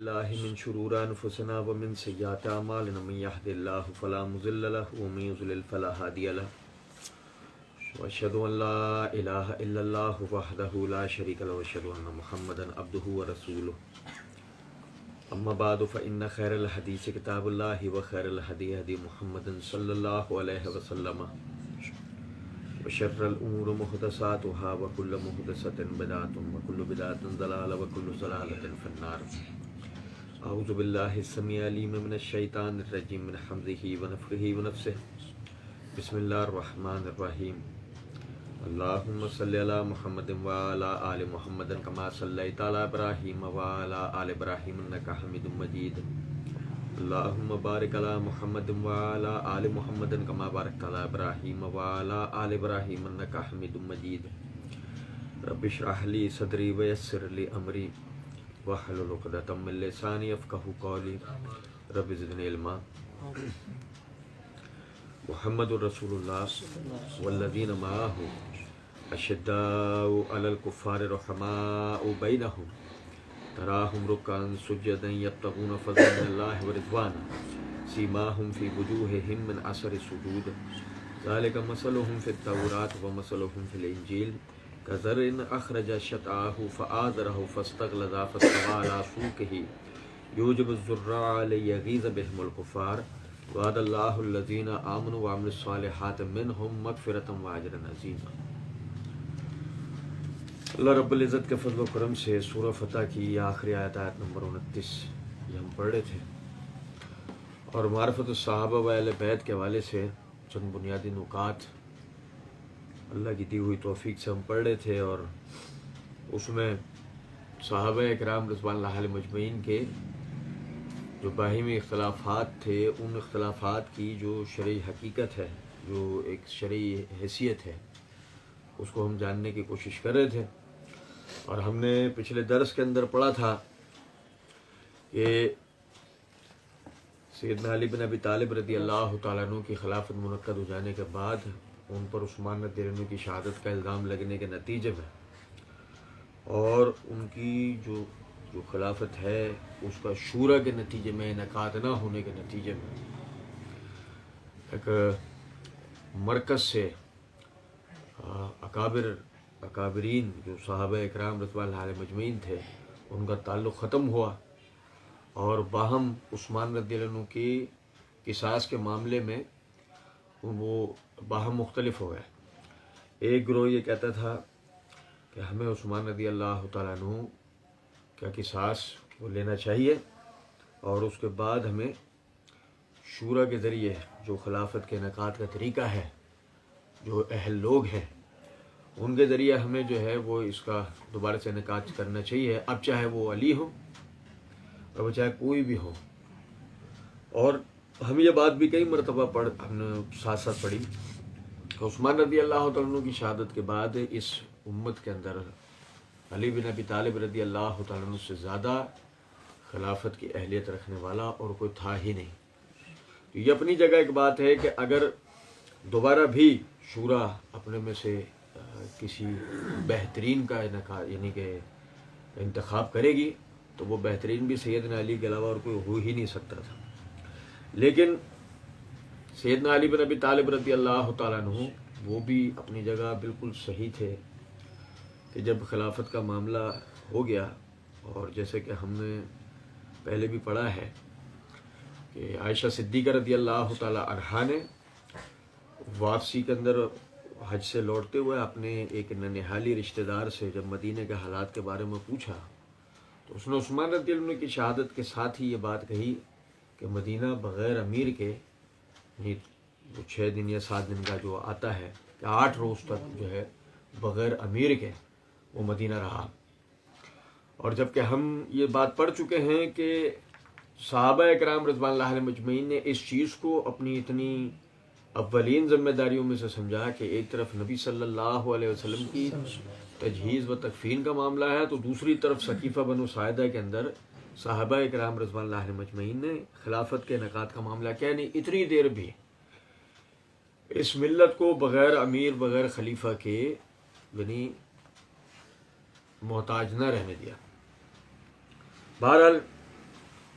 الله من شرور أنفسنا ومن سيئات أعمالنا من يهد الله فلا مضل له ومن يضلل فلا هادي له وأشهد أن لا إله إلا الله وحده لا شريك له وأشهد أن محمدا عبده ورسوله أما بعد فإن خير الحديث كتاب الله وخير الهدي هدي محمد صلى الله عليه وسلم وشر الأمور محدثاتها وكل محدثة بدعة وكل بدعة ضلالة وكل ضلالة في النار. أعوذ بالله السميع العليم من الشيطان الرجيم من حمزه ونفخه ونفسه. بسم الله الرحمن الرحيم. اللهم صل على محمد وعلى آل محمد كما صليت على إبراهيم وعلى آل إبراهيم إنك حميد مجيد. اللهم بارك على محمد وعلى آل محمد كما باركت على إبراهيم وعلى آل إبراهيم إنك حميد مجيد. رب اشرح لي صدري ويسر لي أمري واحلل عقدة من لساني يفقهوا قولي رب زدني علما. محمد رسول الله والذين معه أشداء على الكفار رحماء بينهم تراهم ركعا سجدا يبتغون فضلا من الله ورضوانا سيماهم في وجوههم من أثر السجود ذلك مثلهم في التوراة ومثلهم في الإنجيل كزرع أخرج شطأه فآزره فاستغلظ فاستوى على سوقه يوجب الزراع ليغيظ بهم الكفار وعد الله الذين آمنوا وعملوا الصالحات منهم مغفرة وأجرا عظيما. اللہ رب العزت کے فضل و کرم سے سورہ فتح کی آخری آیت نمبر 29 یہ ہم پڑھ رہے تھے اور معرفت الصحابہ و اہل بیت کے حوالے سے چند بنیادی نکات اللہ کی دی ہوئی توفیق سے ہم پڑھ رہے تھے اور اس میں صحابہ اکرام رضوان اللہ علیہم مجمعین کے جو باہمی اختلافات تھے ان اختلافات کی جو شرعی حقیقت ہے جو ایک شرعی حیثیت ہے اس کو ہم جاننے کی کوشش کر رہے تھے اور ہم نے پچھلے درس کے اندر پڑھا تھا کہ سیدنا علی بن ابی طالب رضی اللہ تعالیٰ عنہ کی خلافت منعقد ہو جانے کے بعد ان پر عثمان رضی اللہ عنہ کی شہادت کا الزام لگنے کے نتیجے میں اور ان کی جو خلافت ہے اس کا شورا کے نتیجے میں انعقاد نہ ہونے کے نتیجے میں ایک مرکز سے اکابرین جو صحابہ اکرام رضوان اللہ علیہم مجمعین تھے ان کا تعلق ختم ہوا اور باہم عثمان رضی اللہ عنہ کی قصاص کے معاملے میں وہ باہم مختلف ہو گئے. ایک گروہ یہ کہتا تھا کہ ہمیں عثمان رضی اللہ تعالیٰ عنہ کا قصاص وہ لینا چاہیے اور اس کے بعد ہمیں شورا کے ذریعے جو خلافت کے انعقاد کا طریقہ ہے جو اہل لوگ ہیں ان کے ذریعے ہمیں جو ہے وہ اس کا دوبارہ سے انعقاد کرنا چاہیے، اب چاہے وہ علی ہو اور وہ چاہے کوئی بھی ہو. اور ہم یہ بات بھی کئی مرتبہ ہم نے ساتھ ساتھ پڑھی کہ عثمان رضی اللہ تعالیٰ عنہ کی شہادت کے بعد اس امت کے اندر علی بن ابی طالب رضی اللہ تعالیٰ عنہ سے زیادہ خلافت کی اہلیت رکھنے والا اور کوئی تھا ہی نہیں. تو یہ اپنی جگہ ایک بات ہے کہ اگر دوبارہ بھی شورا اپنے میں سے کسی بہترین کا یعنی کہ انتخاب کرے گی تو وہ بہترین بھی سیدنا علی کے علاوہ اور کوئی ہو ہی نہیں سکتا تھا. لیکن سیدنا علی بن ابی طالب رضی اللہ تعالیٰ عنہ وہ بھی اپنی جگہ بالکل صحیح تھے کہ جب خلافت کا معاملہ ہو گیا اور جیسے کہ ہم نے پہلے بھی پڑھا ہے کہ عائشہ صدیقہ رضی اللہ تعالیٰ عنہا نے واپسی کے اندر حج سے لوٹتے ہوئے اپنے ایک ننہالی رشتہ دار سے جب مدینہ کے حالات کے بارے میں پوچھا تو اس نے عثمان رضی اللہ عنہ کی شہادت کے ساتھ ہی یہ بات کہی کہ مدینہ بغیر امیر کے 6 دن یا 7 دن کا جو آتا ہے کہ 8 روز تک جو ہے بغیر امیر کے وہ مدینہ رہا. اور جب کہ ہم یہ بات پڑھ چکے ہیں کہ صحابہ اکرام رضوان اللہ علیہم مجمعین نے اس چیز کو اپنی اتنی اولین ذمہ داریوں میں سے سمجھا کہ ایک طرف نبی صلی اللہ علیہ وسلم کی تجہیز و تکفین کا معاملہ ہے تو دوسری طرف ثقیفہ بنو ساعدہ کے اندر صحابہ اکرام رضوان اللہ علیہم مجمعین نے خلافت کے انعقاد کا معاملہ کیا نہیں اتنی دیر بھی اس ملت کو بغیر امیر بغیر خلیفہ کے یعنی محتاج نہ رہنے دیا. بہرحال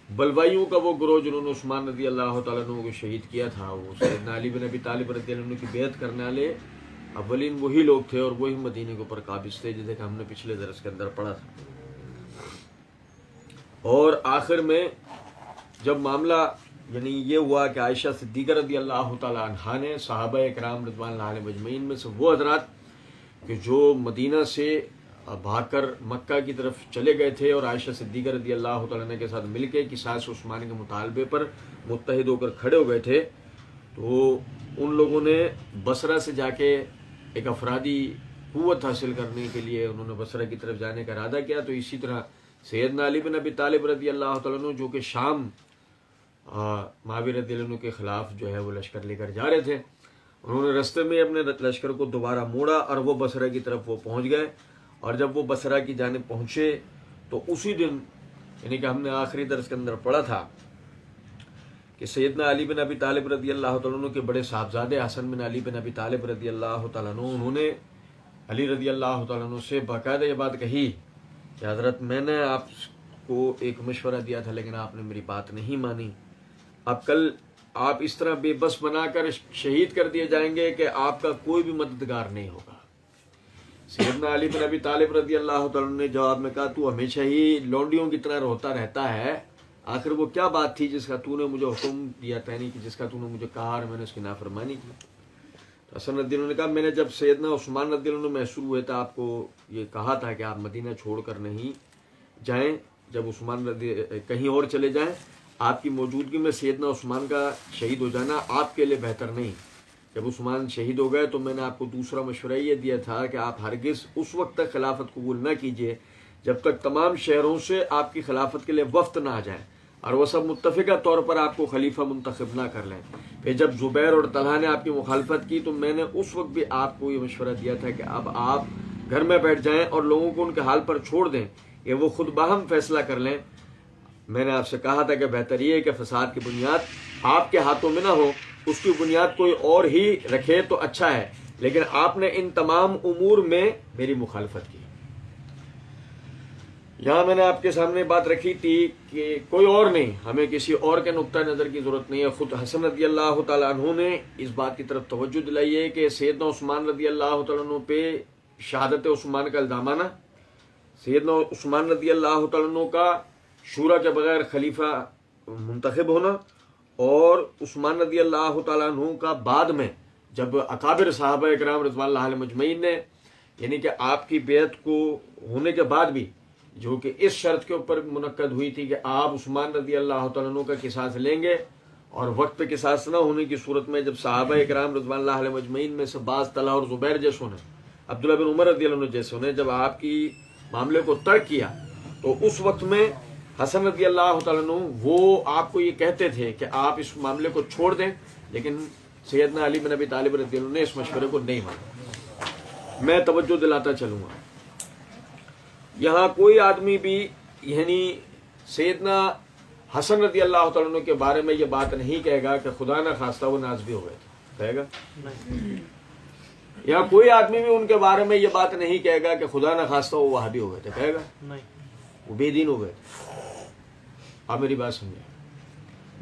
بلوائیوں کا وہ گروہ جنہوں نے عثمان رضی اللہ تعالیٰ عنہ کو شہید کیا تھا، وہ سیدنا علی بن ابی طالب رضی اللہ عنہ کی بیعت کرنے والے اولین وہی لوگ تھے اور وہی مدینے کے اوپر قابض تھے، جیسے کہ ہم نے پچھلے درس کے اندر پڑھا تھا۔ اور آخر میں جب معاملہ یعنی یہ ہوا کہ عائشہ صدیقہ رضی اللہ تعالیٰ عنہا نے صحابہ اکرام رضوان اللہ علیہم اجمعین میں سے وہ حضرات کہ جو مدینہ سے بھاگ کر مکہ کی طرف چلے گئے تھے اور عائشہ صدیقہ رضی اللہ تعالیٰ عنہ کے ساتھ مل کے قصاص عثمان کے مطالبے پر متحد ہو کر کھڑے ہو گئے تھے، تو ان لوگوں نے بصرہ سے جا کے ایک افرادی قوت حاصل کرنے کے لیے انہوں نے بصرہ کی طرف جانے کا ارادہ کیا۔ تو اسی طرح سیدنا علی بن ابی طالب رضی اللہ تعالیٰ عنہ جو کہ شام معاویہ رضی اللہ عنہ کے خلاف جو ہے وہ لشکر لے کر جا رہے تھے، انہوں نے رستے میں اپنے لشکر کو دوبارہ موڑا اور وہ بصرہ کی طرف وہ پہنچ گئے۔ اور جب وہ بصرہ کی جانب پہنچے تو اسی دن یعنی کہ ہم نے آخری درس کے اندر پڑھا تھا کہ سیدنا علی بن ابی طالب رضی اللہ تعالیٰ عنہ کے بڑے صاحبزادے حسن بن علی بن ابی طالب رضی اللہ تعالیٰ عنہ انہوں نے علی رضی اللہ تعالیٰ عنہ سے باقاعدہ یہ بات کہی کہ حضرت میں نے آپ کو ایک مشورہ دیا تھا لیکن آپ نے میری بات نہیں مانی، اب کل آپ اس طرح بے بس بنا کر شہید کر دیے جائیں گے کہ آپ کا کوئی بھی مددگار نہیں ہوگا۔ سیدنا علی بن ابی طالب رضی اللہ تعالیٰ عنہ نے جواب میں کہا تو ہمیشہ ہی لونڈیوں کی طرح روتا رہتا ہے، آخر وہ کیا بات تھی جس کا تو نے مجھے حکم دیا تھا، یعنی کہ جس کا تو نے مجھے کہا اور میں نے اس کی نافرمانی کی؟ تو حسن رضی اللہ عنہ نے کہا میں نے جب سیدنا عثمان رضی اللہ عنہ محسور ہوئے تھا آپ کو یہ کہا تھا کہ آپ مدینہ چھوڑ کر نہیں جائیں، جب عثمان کہیں اور چلے جائیں، آپ کی موجودگی میں سیدنا عثمان کا شہید ہو جانا آپ کے لیے بہتر نہیں۔ جب عثمان شہید ہو گئے تو میں نے آپ کو دوسرا مشورہ یہ دیا تھا کہ آپ ہرگز اس وقت تک خلافت قبول نہ کیجیے جب تک تمام شہروں سے آپ کی خلافت کے لیے وفد نہ آ جائیں اور وہ سب متفقہ طور پر آپ کو خلیفہ منتخب نہ کر لیں۔ پھر جب زبیر اور طلحہ نے آپ کی مخالفت کی تو میں نے اس وقت بھی آپ کو یہ مشورہ دیا تھا کہ اب آپ گھر میں بیٹھ جائیں اور لوگوں کو ان کے حال پر چھوڑ دیں کہ وہ خود باہم فیصلہ کر لیں۔ میں نے آپ سے کہا تھا کہ بہتر یہ ہے کہ فساد کی بنیاد آپ کے ہاتھوں میں نہ ہو، اس کی بنیاد کوئی اور ہی رکھے تو اچھا ہے، لیکن آپ نے ان تمام امور میں میری مخالفت کی۔ یہاں میں نے آپ کے سامنے بات رکھی تھی کہ کوئی اور نہیں، ہمیں کسی اور کے نقطہ نظر کی ضرورت نہیں ہے، خود حسن رضی اللہ تعالیٰ عنہ نے اس بات کی طرف توجہ دلائی ہے کہ سیدنا عثمان رضی اللہ تعالیٰ عنہ پہ شہادت عثمان کا الزام آنا، سیدنا عثمان رضی اللہ تعالیٰ عنہ کا شورا کے بغیر خلیفہ منتخب ہونا، اور عثمان رضی اللہ تعالیٰ عنہ کا بعد میں جب اکابر صحابہ اکرام رضوان اللہ علیہم اجمعین نے یعنی کہ آپ کی بیعت کو ہونے کے بعد بھی جو کہ اس شرط کے اوپر منعقد ہوئی تھی کہ آپ عثمان رضی اللہ تعالیٰ عنہ کا قصاص لیں گے، اور وقت پہ قصاص نہ ہونے کی صورت میں جب صحابہ اکرام رضوان اللہ علیہم اجمعین میں سے بعض طلحہ اور زبیر جیسوں نے، عبداللہ بن عمر رضی اللہ عنہ جیسوں نے جب آپ کی معاملے کو ترک کیا تو اس وقت میں حسن رضی اللہ تعالیٰ عنہ وہ آپ کو یہ کہتے تھے کہ آپ اس معاملے کو چھوڑ دیں، لیکن سیدنا علی بن ابی طالب رضی اللہ عنہ نے اس مشورے کو نہیں مانا۔ میں توجہ دلاتا چلوں گا، یہاں کوئی آدمی بھی یعنی سیدنا حسن رضی اللہ تعالیٰ عنہ کے بارے میں یہ بات نہیں کہے گا کہ خدا نہ خواستہ وہ نازبی ہو گئے تھے، کہے گا؟ یہاں کوئی آدمی بھی ان کے بارے میں یہ بات نہیں کہے گا کہ خدا نہ خواستہ وہ وہابی ہو گئے تھے، کہے گا؟ وہ بے دین ہو گئے تھے۔ آپ میری بات سمجھیں،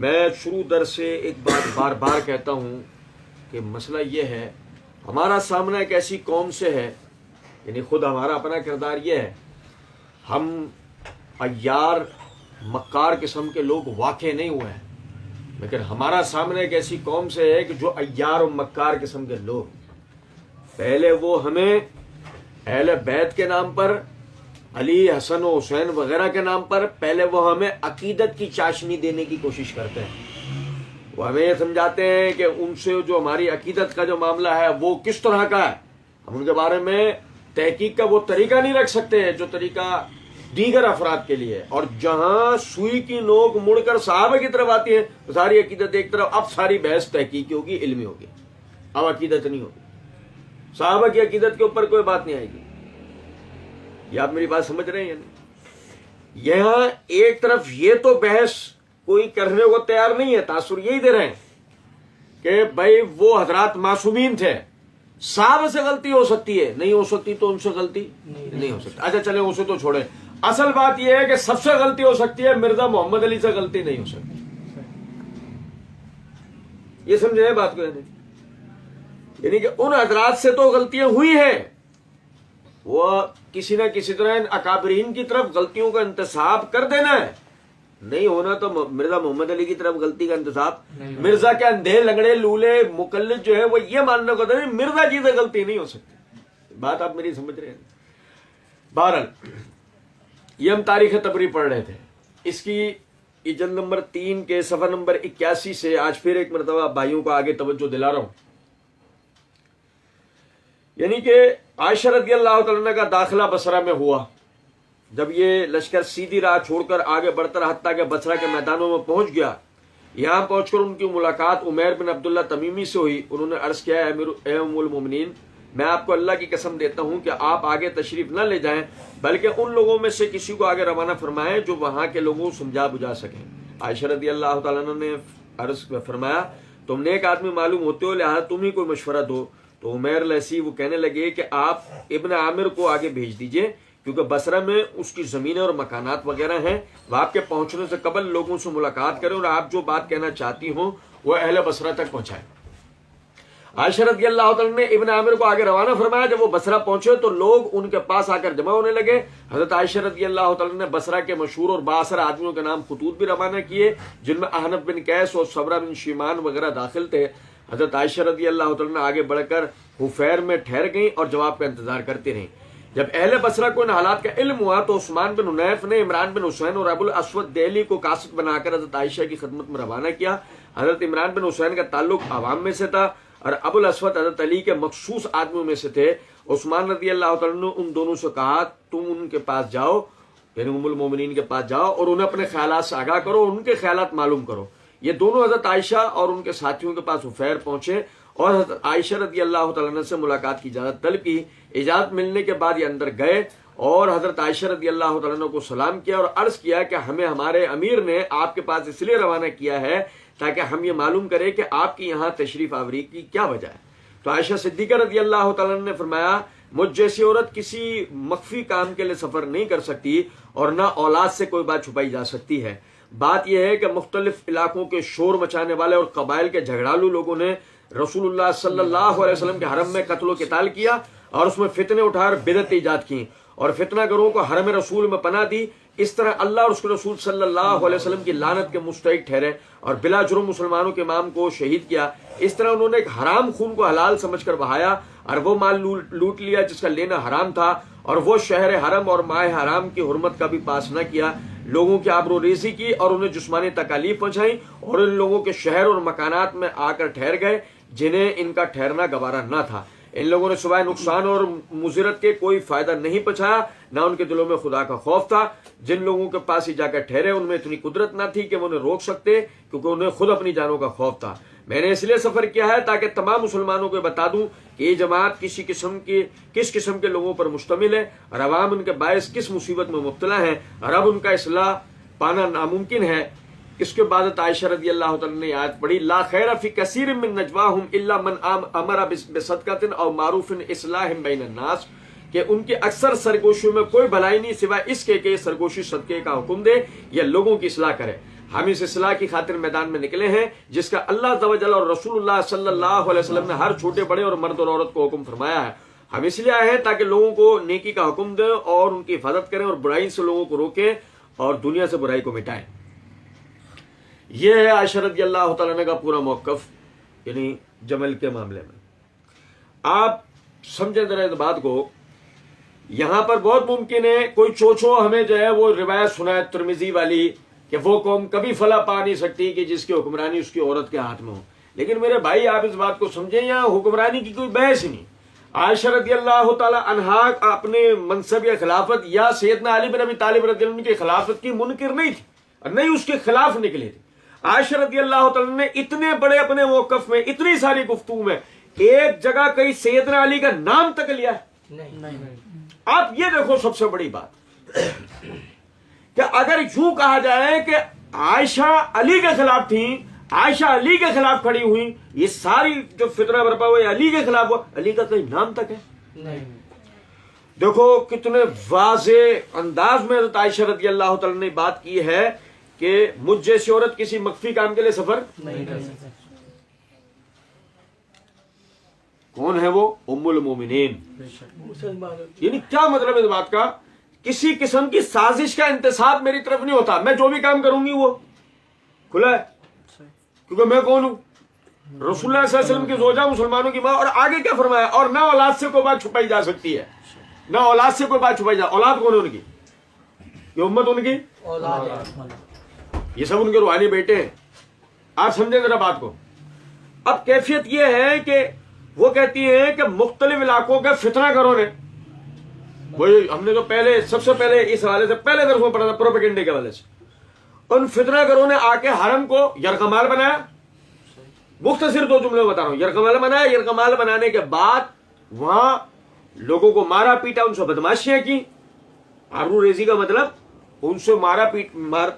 میں شروع در سے ایک بات بار بار کہتا ہوں کہ مسئلہ یہ ہے، ہمارا سامنا ایک ایسی قوم سے ہے، یعنی خود ہمارا اپنا کردار یہ ہے، ہم عیار مکار قسم کے لوگ واقع نہیں ہوئے ہیں، لیکن ہمارا سامنا ایک ایسی قوم سے ہے کہ جو عیار و مکار قسم کے لوگ، پہلے وہ ہمیں اہل بیت کے نام پر، علی حسن و حسین وغیرہ کے نام پر، پہلے وہ ہمیں عقیدت کی چاشنی دینے کی کوشش کرتے ہیں، وہ ہمیں یہ سمجھاتے ہیں کہ ان سے جو ہماری عقیدت کا جو معاملہ ہے وہ کس طرح کا ہے، ہم ان کے بارے میں تحقیق کا وہ طریقہ نہیں رکھ سکتے جو طریقہ دیگر افراد کے لیے، اور جہاں سوئی کی نوک مڑ کر صحابہ کی طرف آتی ہے تو ساری عقیدت ایک طرف، اب ساری بحث تحقیقی ہوگی، علمی ہوگی، اب عقیدت نہیں ہوگی، صحابہ کی عقیدت کے اوپر کوئی بات نہیں آئے گی۔ یہ آپ میری بات سمجھ رہے ہیں؟ یہاں ایک طرف یہ تو بحث کوئی کرنے کو تیار نہیں ہے، تاثر یہی دے رہے ہیں کہ بھائی وہ حضرات معصومین تھے، صحابہ سے غلطی ہو سکتی ہے، نہیں ہو سکتی تو ان سے غلطی نہیں ہو سکتی، اچھا چلے اسے تو چھوڑیں، اصل بات یہ ہے کہ سب سے غلطی ہو سکتی ہے، مرزا محمد علی سے غلطی نہیں ہو سکتی. یہ سمجھے بات کو؟ یعنی کہ ان حضرات سے تو غلطیاں ہوئی ہیں، وہ کسی نہ کسی طرح ان اکابرین کی طرف غلطیوں کا انتساب کر دینا ہے. نہیں ہونا تو مرزا محمد علی کی طرف غلطی کا انتساب. مرزا کے اندھے لنگڑے لولے مقلد جو ہے وہ یہ ماننا کو نہیں مرزا جی سے غلطی نہیں ہو سکتی. بات آپ میری سمجھ رہے ہیں؟ بہرحال یہ ہم تاریخ تبری پڑھ رہے تھے، اس کی جلد نمبر 3 کے صفحہ نمبر 81 سے آج پھر ایک مرتبہ بھائیوں کو آگے توجہ دلا رہا ہوں. یعنی کہ عائشہ رضی اللہ تعالیٰ عنہ کا داخلہ بصرہ میں ہوا. جب یہ لشکر سیدھی راہ چھوڑ کر آگے بڑھتا رہا حتیٰ کہ بصرہ کے میدانوں میں پہنچ گیا. یہاں پہنچ کر ان کی ملاقات عمیر بن عبداللہ تمیمی سے ہوئی. انہوں نے عرض کیا، اے ام المومنین، میں آپ کو اللہ کی قسم دیتا ہوں کہ آپ آگے تشریف نہ لے جائیں بلکہ ان لوگوں میں سے کسی کو آگے روانہ فرمائیں جو وہاں کے لوگوں کو سمجھا بجھا سکیں. عائشہ رضی اللہ تعالیٰ عنہ نے عرض فرمایا، تم نیک آدمی معلوم ہوتے ہو، لہٰذا تم ہی کوئی مشورہ دو. تو عمیر لسی وہ کہنے لگے کہ آپ ابن عامر کو آگے بھیج دیجئے، کیونکہ بصرہ میں اس کی زمینیں اور مکانات وغیرہ ہیں. وہ آپ کے پہنچنے سے قبل لوگوں سے ملاقات کریں اور آپ جو بات کہنا چاہتی ہوں وہ اہل بصرہ تک پہنچائیں. عائشہ رضی اللہ تعالیٰ نے ابن عامر کو آگے روانہ فرمایا. جب وہ بصرہ پہنچے تو لوگ ان کے پاس آ کر جمع ہونے لگے. حضرت عائشہ رضی اللہ تعالیٰ نے بصرہ کے مشہور اور بااثر آدمیوں کے نام خطوط بھی روانہ کیے، جن میں احنف بن قیس اور صبرہ بن شیمان وغیرہ داخل تھے. حضرت عائشہ رضی اللہ تعالیٰ نے آگے بڑھ کر حفیر میں ٹھہر گئیں اور جواب کا انتظار کرتے رہیں. جب اہل بصرہ کو ان حالات کا علم ہوا تو عثمان بن حنیف نے عمران بن حسین اور ابو الاسود دہلی کو قاصد بنا کر حضرت عائشہ کی خدمت میں روانہ کیا. حضرت عمران بن حسین کا تعلق عوام میں سے تھا اور ابو الاسود حضرت علی کے مخصوص آدمیوں میں سے تھے. عثمان رضی اللہ تعالیٰ نے ان دونوں سے کہا، تم ان کے پاس جاؤ، یعنی ام المومنین کے پاس جاؤ اور انہیں اپنے خیالات سے آگاہ کرو، ان کے خیالات معلوم کرو. یہ دونوں حضرت عائشہ اور ان کے ساتھیوں کے پاس حفیر پہنچے اور حضرت عائشہ رضی اللہ تعالیٰ عنہ سے ملاقات کی اجازت طلب کی. اجازت ملنے کے بعد یہ اندر گئے اور حضرت عائشہ رضی اللہ تعالیٰ عنہ کو سلام کیا اور عرض کیا کہ ہمیں ہمارے امیر نے آپ کے پاس اس لیے روانہ کیا ہے تاکہ ہم یہ معلوم کریں کہ آپ کی یہاں تشریف آوری کی کیا وجہ ہے. تو عائشہ صدیقہ رضی اللہ تعالیٰ عنہ نے فرمایا، مجھ جیسی عورت کسی مخفی کام کے لیے سفر نہیں کر سکتی اور نہ اولاد سے کوئی بات چھپائی جا سکتی ہے. بات یہ ہے کہ مختلف علاقوں کے شور مچانے والے اور قبائل کے جھگڑالو لوگوں نے رسول اللہ صلی اللہ علیہ وسلم کے حرم میں قتل و قتال کیا اور اس میں فتنے اٹھا کر بدعت ایجاد کی اور فتنہ گروں کو حرم رسول میں پناہ دی. اس طرح اللہ اور اس کے رسول صلی اللہ علیہ وسلم کی لعنت کے مستحق ٹھہرے اور بلا جرم مسلمانوں کے امام کو شہید کیا. اس طرح انہوں نے ایک حرام خون کو حلال سمجھ کر بہایا اور وہ مال لوٹ لیا جس کا لینا حرام تھا، اور وہ شہر حرم اور ماہ حرام کی حرمت کا بھی پاس نہ کیا. لوگوں کی آبرو ریزی کی اور انہیں جسمانی تکالیف پہنچائیں اور ان لوگوں کے شہر اور مکانات میں آ کر ٹھہر گئے جنہیں ان کا ٹھہرنا گوارا نہ تھا. ان لوگوں نے سوائے نقصان اور مضرت کے کوئی فائدہ نہیں پہنچایا، نہ ان کے دلوں میں خدا کا خوف تھا. جن لوگوں کے پاس ہی جا کر ٹھہرے ان میں اتنی قدرت نہ تھی کہ وہ انہیں روک سکتے، کیونکہ انہیں خود اپنی جانوں کا خوف تھا. میں نے اس لیے سفر کیا ہے تاکہ تمام مسلمانوں کو بتا دوں کہ یہ جماعت کس قسم کے لوگوں پر مشتمل ہے اور عوام ان کے باعث کس مصیبت میں مبتلا ہیں اور اب ان کا اصلاح پانا ناممکن ہے. اس کے بعد عائشہ رضی اللہ تعالیٰ نے آیت پڑھی، لا خیر فی کثیر من نجواہم الا من امر بصدقۃ او معروف اصلاح بین الناس، کہ ان کی اکثر سرگوشیوں میں کوئی بھلائی نہیں سوائے اس کے کہ سرگوشی صدقے کا حکم دے یا لوگوں کی اصلاح کرے. ہم اس اصلاح کی خاطر میدان میں نکلے ہیں جس کا اللہ عز و جل اور رسول اللہ صلی اللہ علیہ وسلم نے ہر چھوٹے بڑے اور مرد اور عورت کو حکم فرمایا ہے. ہم اس لیے آئے ہیں تاکہ لوگوں کو نیکی کا حکم دیں اور ان کی حفاظت کریں اور برائی سے لوگوں کو روکیں اور دنیا سے برائی کو مٹائیں. یہ ہے عائشہ رضی اللہ تعالیٰ عنہ کا پورا موقف، یعنی جمل کے معاملے میں. آپ سمجھیں ذرا اس بات کو. یہاں پر بہت ممکن ہے کوئی چوچو ہمیں جو ہے وہ روایت سنائے ترمذی والی کہ وہ قوم کبھی فلاح پا نہیں سکتی کہ جس کی حکمرانی اس کی عورت کے ہاتھ میں ہو. لیکن میرے بھائی آپ اس بات کو سمجھیں، یہاں حکمرانی کی کوئی بحث نہیں. عائشہ رضی اللہ تعالی عنہا اپنے منصب یا خلافت یا سیدنا علی بن ابی طالب رضی اللہ عنہ کی خلافت کی منکر نہیں تھی اور نہیں اس کے خلاف نکلے تھے. عائشہ رضی اللہ تعالیٰ نے اتنے بڑے اپنے موقف میں اتنی ساری گفتگو میں ایک جگہ کہیں سیدنا علی کا نام تک لیا ہے نہیں. آپ یہ دیکھو سب سے بڑی بات کہ اگر یوں کہا جائے کہ عائشہ علی کے خلاف تھیں، عائشہ علی کے خلاف کھڑی ہوئی، یہ ساری جو فتنہ برپا ہوا علی کے خلاف ہوا، علی کا کوئی نام تک ہے نہیں. دیکھو کتنے واضح انداز میں حضرت عائشہ رضی اللہ تعالیٰ نے بات کی ہے کہ مجھ جیسی عورت کسی مخفی کام کے لیے سفر نہیں کر سکتی. کون ہے وہ؟ ام المومنین. یعنی کیا مطلب اس بات کا؟ کسی قسم کی سازش کا انتصاب میری طرف نہیں ہوتا. میں جو بھی کام کروں گی وہ کھلا ہے، کیونکہ میں کون ہوں؟ رسول اللہ صلی اللہ علیہ وسلم کی زوجہ، مسلمانوں کی ماں. اور آگے کیا فرمایا؟ اور نہ اولاد سے کوئی بات چھپائی جا سکتی ہے، نہ اولاد سے کوئی بات چھپائی جا. اولاد کون ہے ان کی؟ یہ امت ان کی اولاد، یہ سب ان کے روحانی بیٹے ہیں. آپ سمجھیں ذرا بات کو. اب کیفیت یہ ہے کہ وہ کہتی ہیں کہ مختلف علاقوں کے فتنہ گروں نے، وہی ہم نے جو پہلے سب سے پہلے اس حوالے سے پہلے درس میں پڑھا تھا پروپیگنڈے کے حوالے سے، ان فتنہ گروں نے آ کے حرم کو یرغمال بنایا. مختصر دو جملے بتا رہا ہوں. یرغمال بنایا. یرغمال بنانے کے بعد وہاں لوگوں کو مارا پیٹا، ان سے بدماشیاں کی. آبرو ریزی کا مطلب ان سے مارا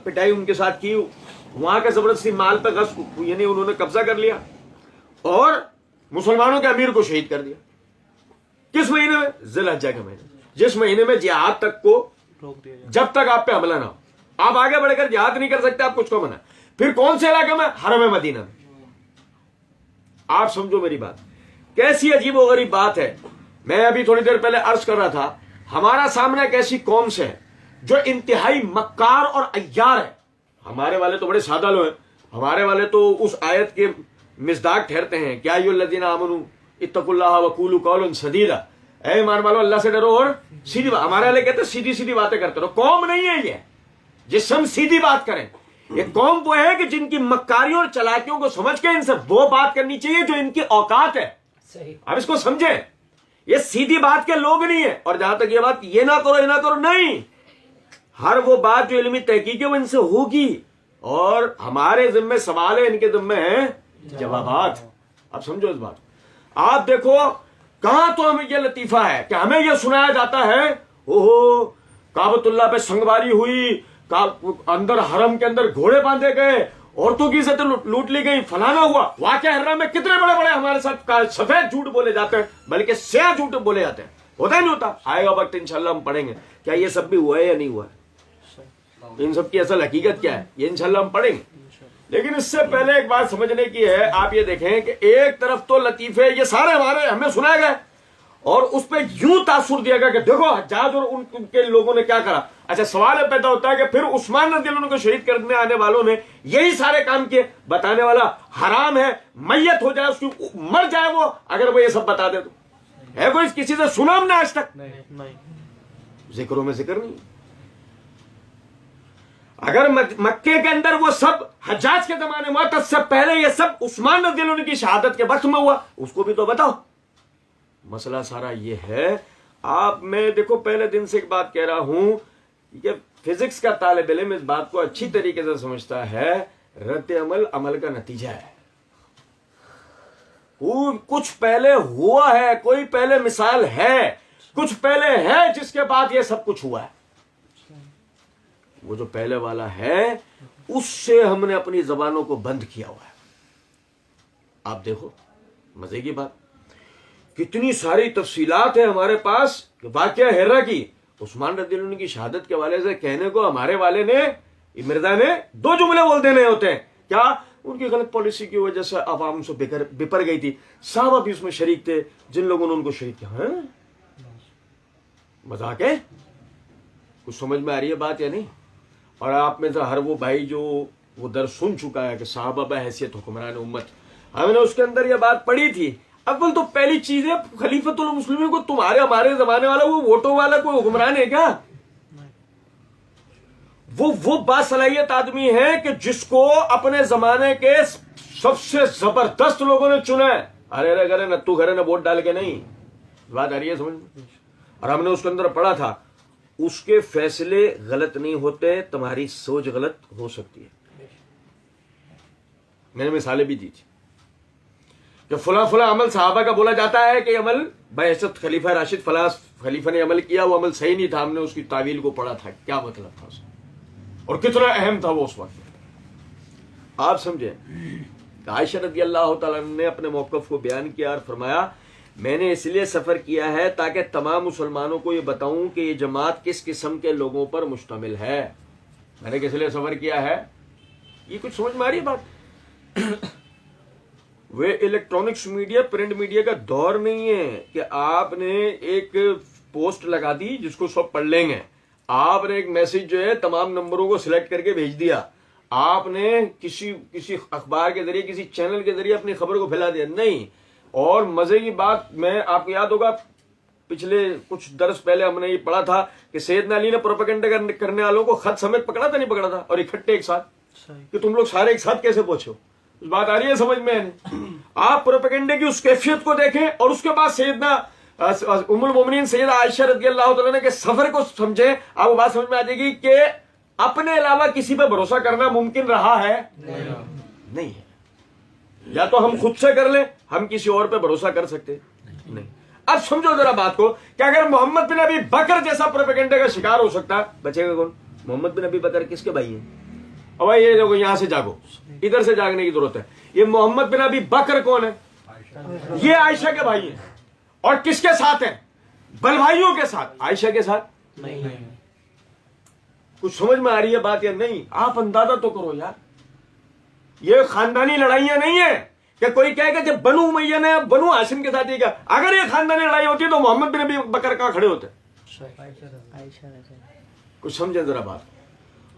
پٹائی ان کے ساتھ کی. وہاں کے زبردستی مال پہ غصب، یعنی انہوں نے قبضہ کر لیا اور مسلمانوں کے امیر کو شہید کر دیا. کس مہینے میں؟ ذی الحجہ کے مہینے، جس مہینے میں جہاد تک کو روک دیا، جب تک آپ پہ حملہ نہ ہو. آپ آگے بڑھ کر جہاد نہیں کر سکتے، آپ کچھ کو منع. پھر کون سے علاقے میں؟ حرم مدینہ میں. آپ سمجھو میری بات، کیسی عجیب و غریب بات ہے. میں ابھی تھوڑی دیر پہلے عرض کر رہا تھا، ہمارا سامنا ایک ایسی قوم سے ہے جو انتہائی مکار اور عیار ہے. ہمارے والے تو بڑے سادہ لوگ ہیں. ہمارے والے تو اس آیت کے مصداق ٹھہرتے ہیں، کیا ایھا الذین آمنوا اتقوا اللہ وقولوا قولا سدیدا، اے ایمان والو اللہ سے ڈرو اور سیدھی بات. ہمارے والے کہتے ہیں سیدھی سیدھی باتیں کرتے رہو. قوم نہیں ہے یہ جس سے ہم سیدھی بات کریں. یہ قوم وہ ہے کہ جن کی مکاریوں اور چلاکیوں کو سمجھ کے ان سے وہ بات کرنی چاہیے جو ان کی اوقات ہے. اب اس کو سمجھیں، یہ سیدھی بات کے لوگ نہیں ہیں. اور جہاں تک یہ بات یہ نہ کرو یہ نہ کرو، نہیں، ہر وہ بات جو علمی تحقیق ہے وہ ان سے ہوگی، اور ہمارے ذمے سوال ہے، ان کے ذمے ہیں جوابات. اب سمجھو اس بات. آپ دیکھو کہاں تو ہمیں یہ لطیفہ ہے کہ ہمیں یہ سنایا جاتا ہے اوہو کعبۃ اللہ پہ سنگباری ہوئی، اندر حرم کے اندر گھوڑے باندھے گئے، عورتوں کی عزتیں لوٹ لی گئی، فلانا ہوا. واقعہ حرم میں کتنے بڑے بڑے ہمارے ساتھ سفید جھوٹ بولے جاتے ہیں، بلکہ سیاہ جھوٹ بولے جاتے ہیں. ہوتا ہی نہیں ہوتا. آئے گا وقت انشاءاللہ ہم پڑھیں گے کیا یہ سب بھی ہوا ہے یا نہیں ہوا ہے، ان سب کی اصل حقیقت کیا ہے، یہ انشاءاللہ ہم پڑھیں گے. لیکن اس سے پہلے ایک بات سمجھنے کی ہے. آپ یہ دیکھیں کہ ایک طرف تو لطیفے یہ سارے ہمارے ہمیں سنائے گئے، اور اس پہ یوں تاثر دیا گیا کہ دیکھو حجاج اور ان کے لوگوں نے کیا کرا. اچھا سوال یہ پیدا ہوتا ہے کہ پھر عثمان رضی اللہ عنہ کو شہید کرنے آنے والوں نے یہی سارے کام کیے. بتانے والا حرام ہے، میت ہو جائے، اس کی مر جائے وہ، اگر وہ یہ سب بتا دے تو ہے کوئی کسی سے سنا ہم نے آج تک؟ نہیں. ذکروں میں ذکر نہیں. اگر مکے کے اندر وہ سب حجاج کے زمانے میں ہوا، سے پہلے یہ سب عثمان رضی اللہ عنہ کی شہادت کے وقت میں ہوا، اس کو بھی تو بتاؤ. مسئلہ سارا یہ ہے. آپ میں دیکھو پہلے دن سے ایک بات کہہ رہا ہوں کہ فزکس کا طالب علم اس بات کو اچھی طریقے سے سمجھتا ہے، رد عمل عمل کا نتیجہ ہے. کچھ پہلے ہوا ہے، کوئی پہلے مثال ہے، کچھ پہلے ہے جس کے بعد یہ سب کچھ ہوا ہے. وہ جو پہلے والا ہے اس سے ہم نے اپنی زبانوں کو بند کیا ہوا ہے. آپ دیکھو مزے کی بات، کتنی ساری تفصیلات ہیں ہمارے پاس. واقعہ ہیرا کی عثمان رضی اللہ عنہ کی شہادت کے والے سے کہنے کو ہمارے والے نے، مرزا نے، دو جملے بول دینے ہوتے ہیں. کیا؟ ان کی غلط پالیسی کی وجہ سے عوام سے بپر گئی تھی. صحابہ بھی اس میں شریک تھے جن لوگوں نے ان کو شہید کیا. مذاق ہے؟ کچھ سمجھ میں آ رہی ہے بات یا نہیں؟ اور آپ میں سے ہر وہ بھائی جو وہ درس سن چکا ہے کہ صحابہ بحیثیت حکمران امت، ہم نے اس کے اندر یہ بات پڑھی تھی. اول تو پہلی چیز ہے خلیفۃ المسلمین کو تمہارے ہمارے زمانے والا وہ ووٹوں والا کوئی حکمران ہے کیا؟ وہ باصلاحیت آدمی ہے کہ جس کو اپنے زمانے کے سب سے زبردست لوگوں نے چنا ہے. ارے گھرے نتو گھرے نے ووٹ ڈال کے نہیں. بات آ رہی ہے سمجھ میں؟ اور ہم نے اس کے اندر پڑھا تھا اس کے فیصلے غلط نہیں ہوتے، تمہاری سوچ غلط ہو سکتی ہے. میں نے مثالیں بھی دی تھی کہ فلاں عمل صحابہ کا بولا جاتا ہے کہ یہ عمل بعثت خلیفہ راشد فلاں خلیفہ نے عمل کیا، وہ عمل صحیح نہیں تھا. ہم نے اس کی تعویل کو پڑھا تھا، کیا مطلب تھا اس اور کتنا اہم تھا وہ اس وقت. آپ سمجھیں کہ عائشہ رضی اللہ تعالیٰ نے اپنے موقف کو بیان کیا اور فرمایا میں نے اس لیے سفر کیا ہے تاکہ تمام مسلمانوں کو یہ بتاؤں کہ یہ جماعت کس قسم کے لوگوں پر مشتمل ہے. میں نے کس لیے سفر کیا ہے؟ یہ کچھ سمجھ میں آ رہی ہے بات؟ وہ الیکٹرانکس میڈیا، پرنٹ میڈیا کا دور نہیں ہے کہ آپ نے ایک پوسٹ لگا دی جس کو سب پڑھ لیں گے. آپ نے ایک میسج جو ہے تمام نمبروں کو سلیکٹ کر کے بھیج دیا. آپ نے کسی اخبار کے ذریعے، کسی چینل کے ذریعے اپنی خبر کو پھیلا دیا. نہیں. اور مزے کی بات، میں آپ کو یاد ہوگا پچھلے کچھ درس پہلے ہم نے یہ پڑھا تھا کہ سیدنا علی نے پروپیگنڈا کرنے والوں کو خط سمیت پکڑا تھا، نہیں پکڑا تھا، اور اکٹھے ایک ساتھ، کہ تم لوگ سارے ایک ساتھ کیسے پہنچے ہو. اس بات آ رہی ہے سمجھ میں؟ آپ پروپیگنڈے کی اس کیفیت کو دیکھیں اور اس کے بعد سیدنا ام المومنین سیدہ عائشہ رضی اللہ تعالیٰ عنہ کے سفر کو سمجھیں. آپ کو بات سمجھ میں آ جائے گی کہ اپنے علاوہ کسی پہ بھروسہ کرنا ممکن رہا ہے؟ نہیں ہے. یا تو ہم خود سے کر لیں، ہم کسی اور پہ بھروسہ کر سکتے نہیں. اب سمجھو ذرا بات کو کہ اگر محمد بن ابی بکر جیسا پروپیگنڈے کا شکار ہو سکتا، بچے گا کون؟ محمد بن ابی بکر کس کے بھائی ہیں؟ اب یہ دیکھو، یہاں سے جاگو، ادھر سے جاگنے کی ضرورت ہے. یہ محمد بن ابی بکر کون ہے؟ یہ عائشہ کے بھائی ہیں. اور کس کے ساتھ ہیں؟ بل بھائیوں کے ساتھ. عائشہ کے ساتھ نہیں. کچھ سمجھ میں آ رہی ہے بات یا نہیں؟ آپ اندازہ تو کرو یار. یہ خاندانی لڑائیاں نہیں ہیں کہ کوئی کہے گا کہ بنو امیہ نے بنو ہاشم کے ساتھ یہ کیا. اگر یہ خاندانی لڑائی ہوتی تو محمد بن ابی بکر کہاں کھڑے ہوتے؟ کچھ سمجھیں ذرا بات.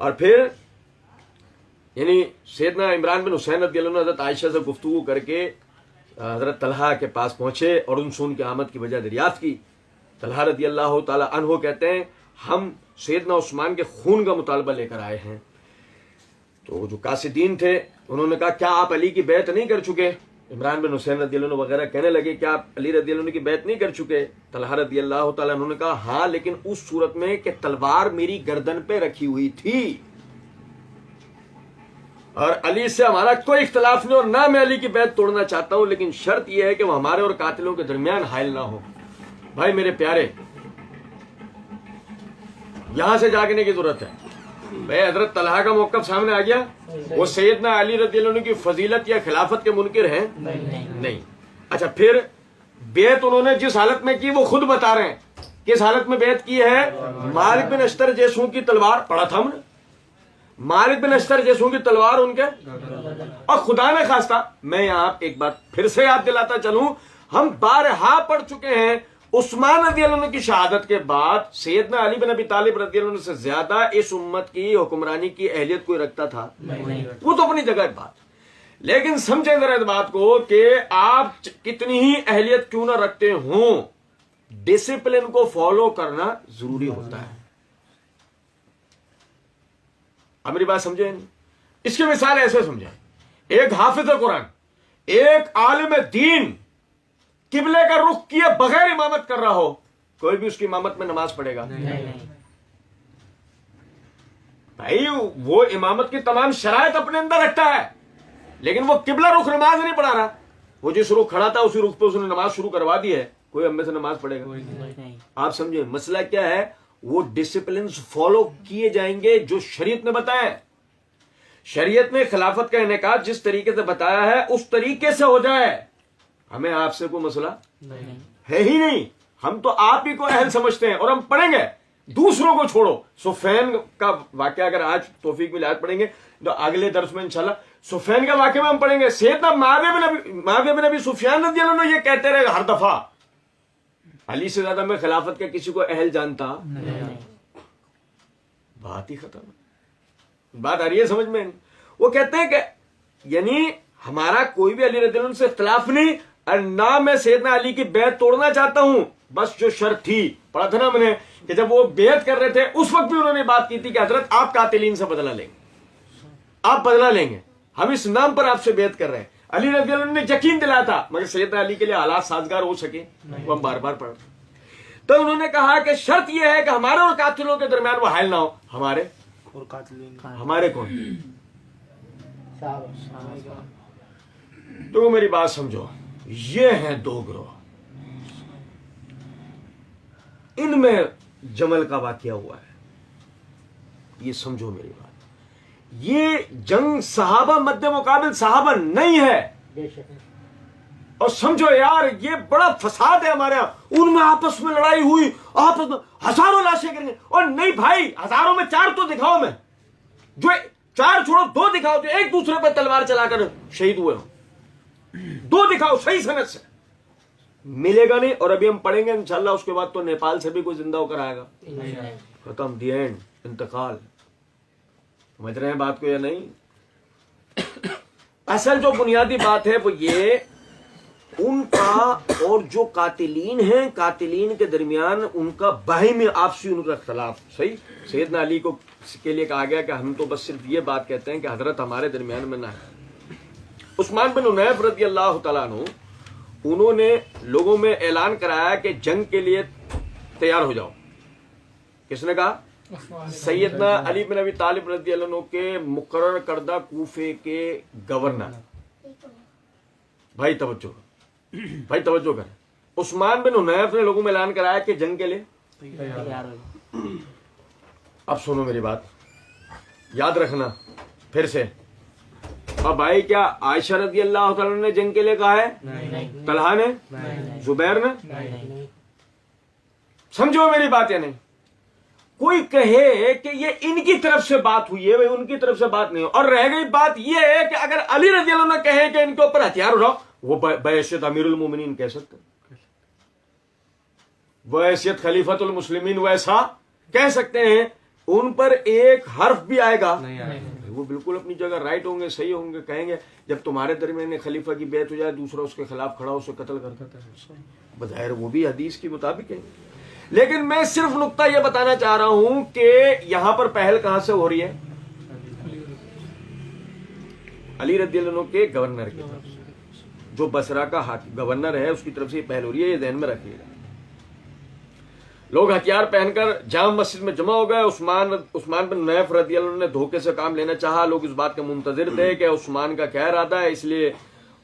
اور پھر یعنی سیدنا عمران بن حسین رضی اللہ عنہ حضرت عائشہ سے گفتگو کر کے حضرت طلحہ کے پاس پہنچے اور ان سے ان کی آمد کی وجہ دریافت کی. طلحہ رضی اللہ تعالی عنہ کہتے ہیں ہم سیدنا عثمان کے خون کا مطالبہ لے کر آئے ہیں. تو جو قاصدین تھے انہوں نے کہا کیا آپ علی کی بیعت نہیں کر چکے؟ عمران بن حسین رضی اللہ عنہ وغیرہ کہنے لگے کیا آپ علی رضی اللہ عنہ کی بیعت نہیں کر چکے؟ طلحہ رضی اللہ تعالیٰ عنہ نے کہا ہاں، لیکن اس صورت میں کہ تلوار میری گردن پہ رکھی ہوئی تھی اور علی سے ہمارا کوئی اختلاف نہیں، اور نہ میں علی کی بیعت توڑنا چاہتا ہوں، لیکن شرط یہ ہے کہ وہ ہمارے اور قاتلوں کے درمیان حائل نہ ہو. بھائی میرے پیارے، یہاں سے جاگنے کی ضرورت ہے. بھائی حضرت طلحہ کا موقف سامنے آ گیا. وہ سیدنا علی رضی اللہ عنہ کی فضیلت یا خلافت کے منکر ہیں؟ نہیں. اچھا، پھر بیعت انہوں نے جس حالت میں کی وہ خود بتا رہے ہیں. کس حالت میں بیعت کی ہے؟ مالک بن اشتر جیسوں کی تلوار، پڑھا تھا ہم نے، مالک بن اشتر جیسوں کی تلوار ان کے. اور خدا نے خواستہ، میں یہاں ایک بار پھر سے یاد دلاتا چلوں، ہم بارہا پڑھ چکے ہیں عثمان رضی اللہ عنہ کی شہادت کے بعد سیدنا علی بن ابی طالب رضی اللہ عنہ سے زیادہ اس امت کی حکمرانی کی اہلیت کوئی رکھتا تھا؟ وہ تو اپنی جگہ بات. لیکن سمجھیں ذرا اس بات کو کہ آپ کتنی ہی اہلیت کیوں نہ رکھتے ہوں، ڈسپلن کو فالو کرنا ضروری ہوتا ہے. اب میری بات سمجھیں. اس کی مثال ایسے سمجھیں، ایک حافظ قرآن، ایک عالم دین قبلے کا رخ کیے بغیر امامت کر رہا ہو، کوئی بھی اس کی امامت میں نماز پڑھے گا؟ بھائی وہ امامت کی تمام شرائط اپنے اندر رکھتا ہے، لیکن وہ قبلہ رخ نماز نہیں پڑھا رہا. وہ جس رخ کھڑا تھا اسی رخ پہ اس نے نماز شروع کروا دی ہے، کوئی ہم میں سے نماز پڑھے گا؟ آپ سمجھیں مسئلہ کیا ہے. وہ ڈسپلنز فالو کیے جائیں گے جو شریعت نے بتایا ہے. شریعت نے خلافت کا انعقاد جس طریقے سے بتایا ہے اس طریقے سے ہو جائے. ہمیں آپ سے کوئی مسئلہ ہے ہی نہیں. ہم تو آپ ہی کو اہل سمجھتے ہیں اور ہم پڑھیں گے. دوسروں کو چھوڑو. سفین کا واقعہ اگر آج توفیق ملی آج پڑھیں گے تو اگلے درس میں انشاءاللہ سفین کا واقعہ میں ہم پڑھیں گے. سیدنا معاویہ بن ابی سفیان رضی اللہ عنہ یہ کہتے رہے ہر دفعہ علی سے زیادہ میں خلافت کے کسی کو اہل جانتا نہیں. بات ہی ختم. بات آ رہی ہے سمجھ میں؟ وہ کہتے ہیں کہ یعنی ہمارا کوئی بھی علی رضی اللہ عنہ سے اختلاف نہیں، اور نہ میں سیدنا علی کی بیعت توڑنا چاہتا ہوں. بس جو شرط تھی پڑھا تھا نا میں نے کہ جب وہ بیعت کر رہے تھے اس وقت بھی انہوں نے بات کی تھی کہ حضرت آپ قاتلین سے بدلہ لیں گے، آپ بدلہ لیں گے، ہم اس نام پر آپ سے بیعت کر رہے ہیں. علی رضی اللہ عنہ نے یقین دلایا تھا، مگر سیدنا علی کے لیے حالات سازگار ہو سکے وہ ہم بار بار پڑھ. تو انہوں نے کہا کہ شرط یہ ہے کہ ہمارے اور قاتلوں کے درمیان وہ حائل نہ ہو. ہمارے اور قاتلین، ہمارے کون؟ تو میری بات سمجھو، یہ ہیں دو گروہ، ان میں جمل کا واقعہ ہوا ہے. یہ سمجھو میری بات. یہ جنگ صحابہ مد مقابل صحابہ نہیں ہے. اور سمجھو یار یہ بڑا فساد ہے ہمارے یہاں، ان میں آپس میں لڑائی ہوئی، آپس میں ہزاروں لاشیں کریں گے، اور نہیں بھائی ہزاروں میں 4 تو دکھاؤ، میں جو 4 چھوڑو 2 دکھاؤ جو ایک دوسرے پہ تلوار چلا کر شہید ہوئے ہوں، 2 دکھاؤ صحیح سند سے، ملے گا نہیں۔ اور ابھی ہم پڑھیں گے انشاءاللہ اس کے بعد تو نیپال سے بھی کوئی زندہ ہو کر آئے گا، ختم، دی اینڈ، انتقال۔ سمجھ رہے ہیں بات کو یا نہیں؟ اصل جو بنیادی بات ہے وہ یہ، ان کا اور جو قاتلین ہیں، قاتلین کے درمیان ان کا باہمی آپسی ان کا اختلاف، صحیح۔ سیدنا علی کو کے لیے کہا گیا کہ ہم تو بس صرف یہ بات کہتے ہیں کہ حضرت ہمارے درمیان میں نہ ہے۔ عثمان بن حنیف رضی اللہ تعالیٰ عنہ، انہوں نے لوگوں میں اعلان کرایا کہ جنگ کے لیے تیار ہو جاؤ۔ کس نے کہا؟ سیدنا علی بن ابی طالب رضی اللہ عنہ کے مقرر کردہ کوفے کے گورنر۔ بھائی توجہ کریں، عثمان بن حنیف نے لوگوں میں اعلان کرایا کہ جنگ کے لیے تیار ہو۔ اب سنو میری بات، یاد رکھنا پھر سے۔ اب بھائی کیا عائشہ رضی اللہ تعالیٰ نے جنگ کے لیے کہا ہے؟ طلحہ نے؟ زبیر نے؟ سمجھو میری بات یا نہیں؟ کوئی کہے کہ یہ ان کی طرف سے بات ہوئی ہے، بھائی ان کی طرف سے بات نہیں ہو۔ اور رہ گئی بات یہ ہے کہ اگر علی رضی اللہ عنہ کہیں کہ ان کے اوپر ہتھیار اٹھاؤ، وہ بحیثیت امیر المومنین کہہ سکتے ہیں، بحیثیت خلیفۃ المسلمین ویسا کہہ سکتے ہیں، ان پر ایک حرف بھی آئے گا وہ بالکل اپنی جگہ رائٹ ہوں گے، صحیح ہوں گے، کہیں گے جب تمہارے درمیان خلیفہ کی بیعت ہو جائے دوسرا اس کے خلاف کھڑا اسے قتل کرتا ہے، بظاہر وہ بھی حدیث کے مطابق ہے۔ لیکن میں صرف نقطہ یہ بتانا چاہ رہا ہوں کہ یہاں پر پہل کہاں سے ہو رہی ہے؟ علی رضی اللہ عنہ کے گورنر کی طرف سے، جو بصرہ کا گورنر ہے اس کی طرف سے یہ پہل ہو رہی ہے، یہ ذہن میں رکھیے گا۔ لوگ ہتھیار پہن کر جامع مسجد میں جمع ہو گئے۔ عثمان بن حنیف رضی اللہ عنہ نے دھوکے سے کام لینا چاہا، لوگ اس بات کے منتظر تھے کہ عثمان کا کیا ارادہ ہے، اس لیے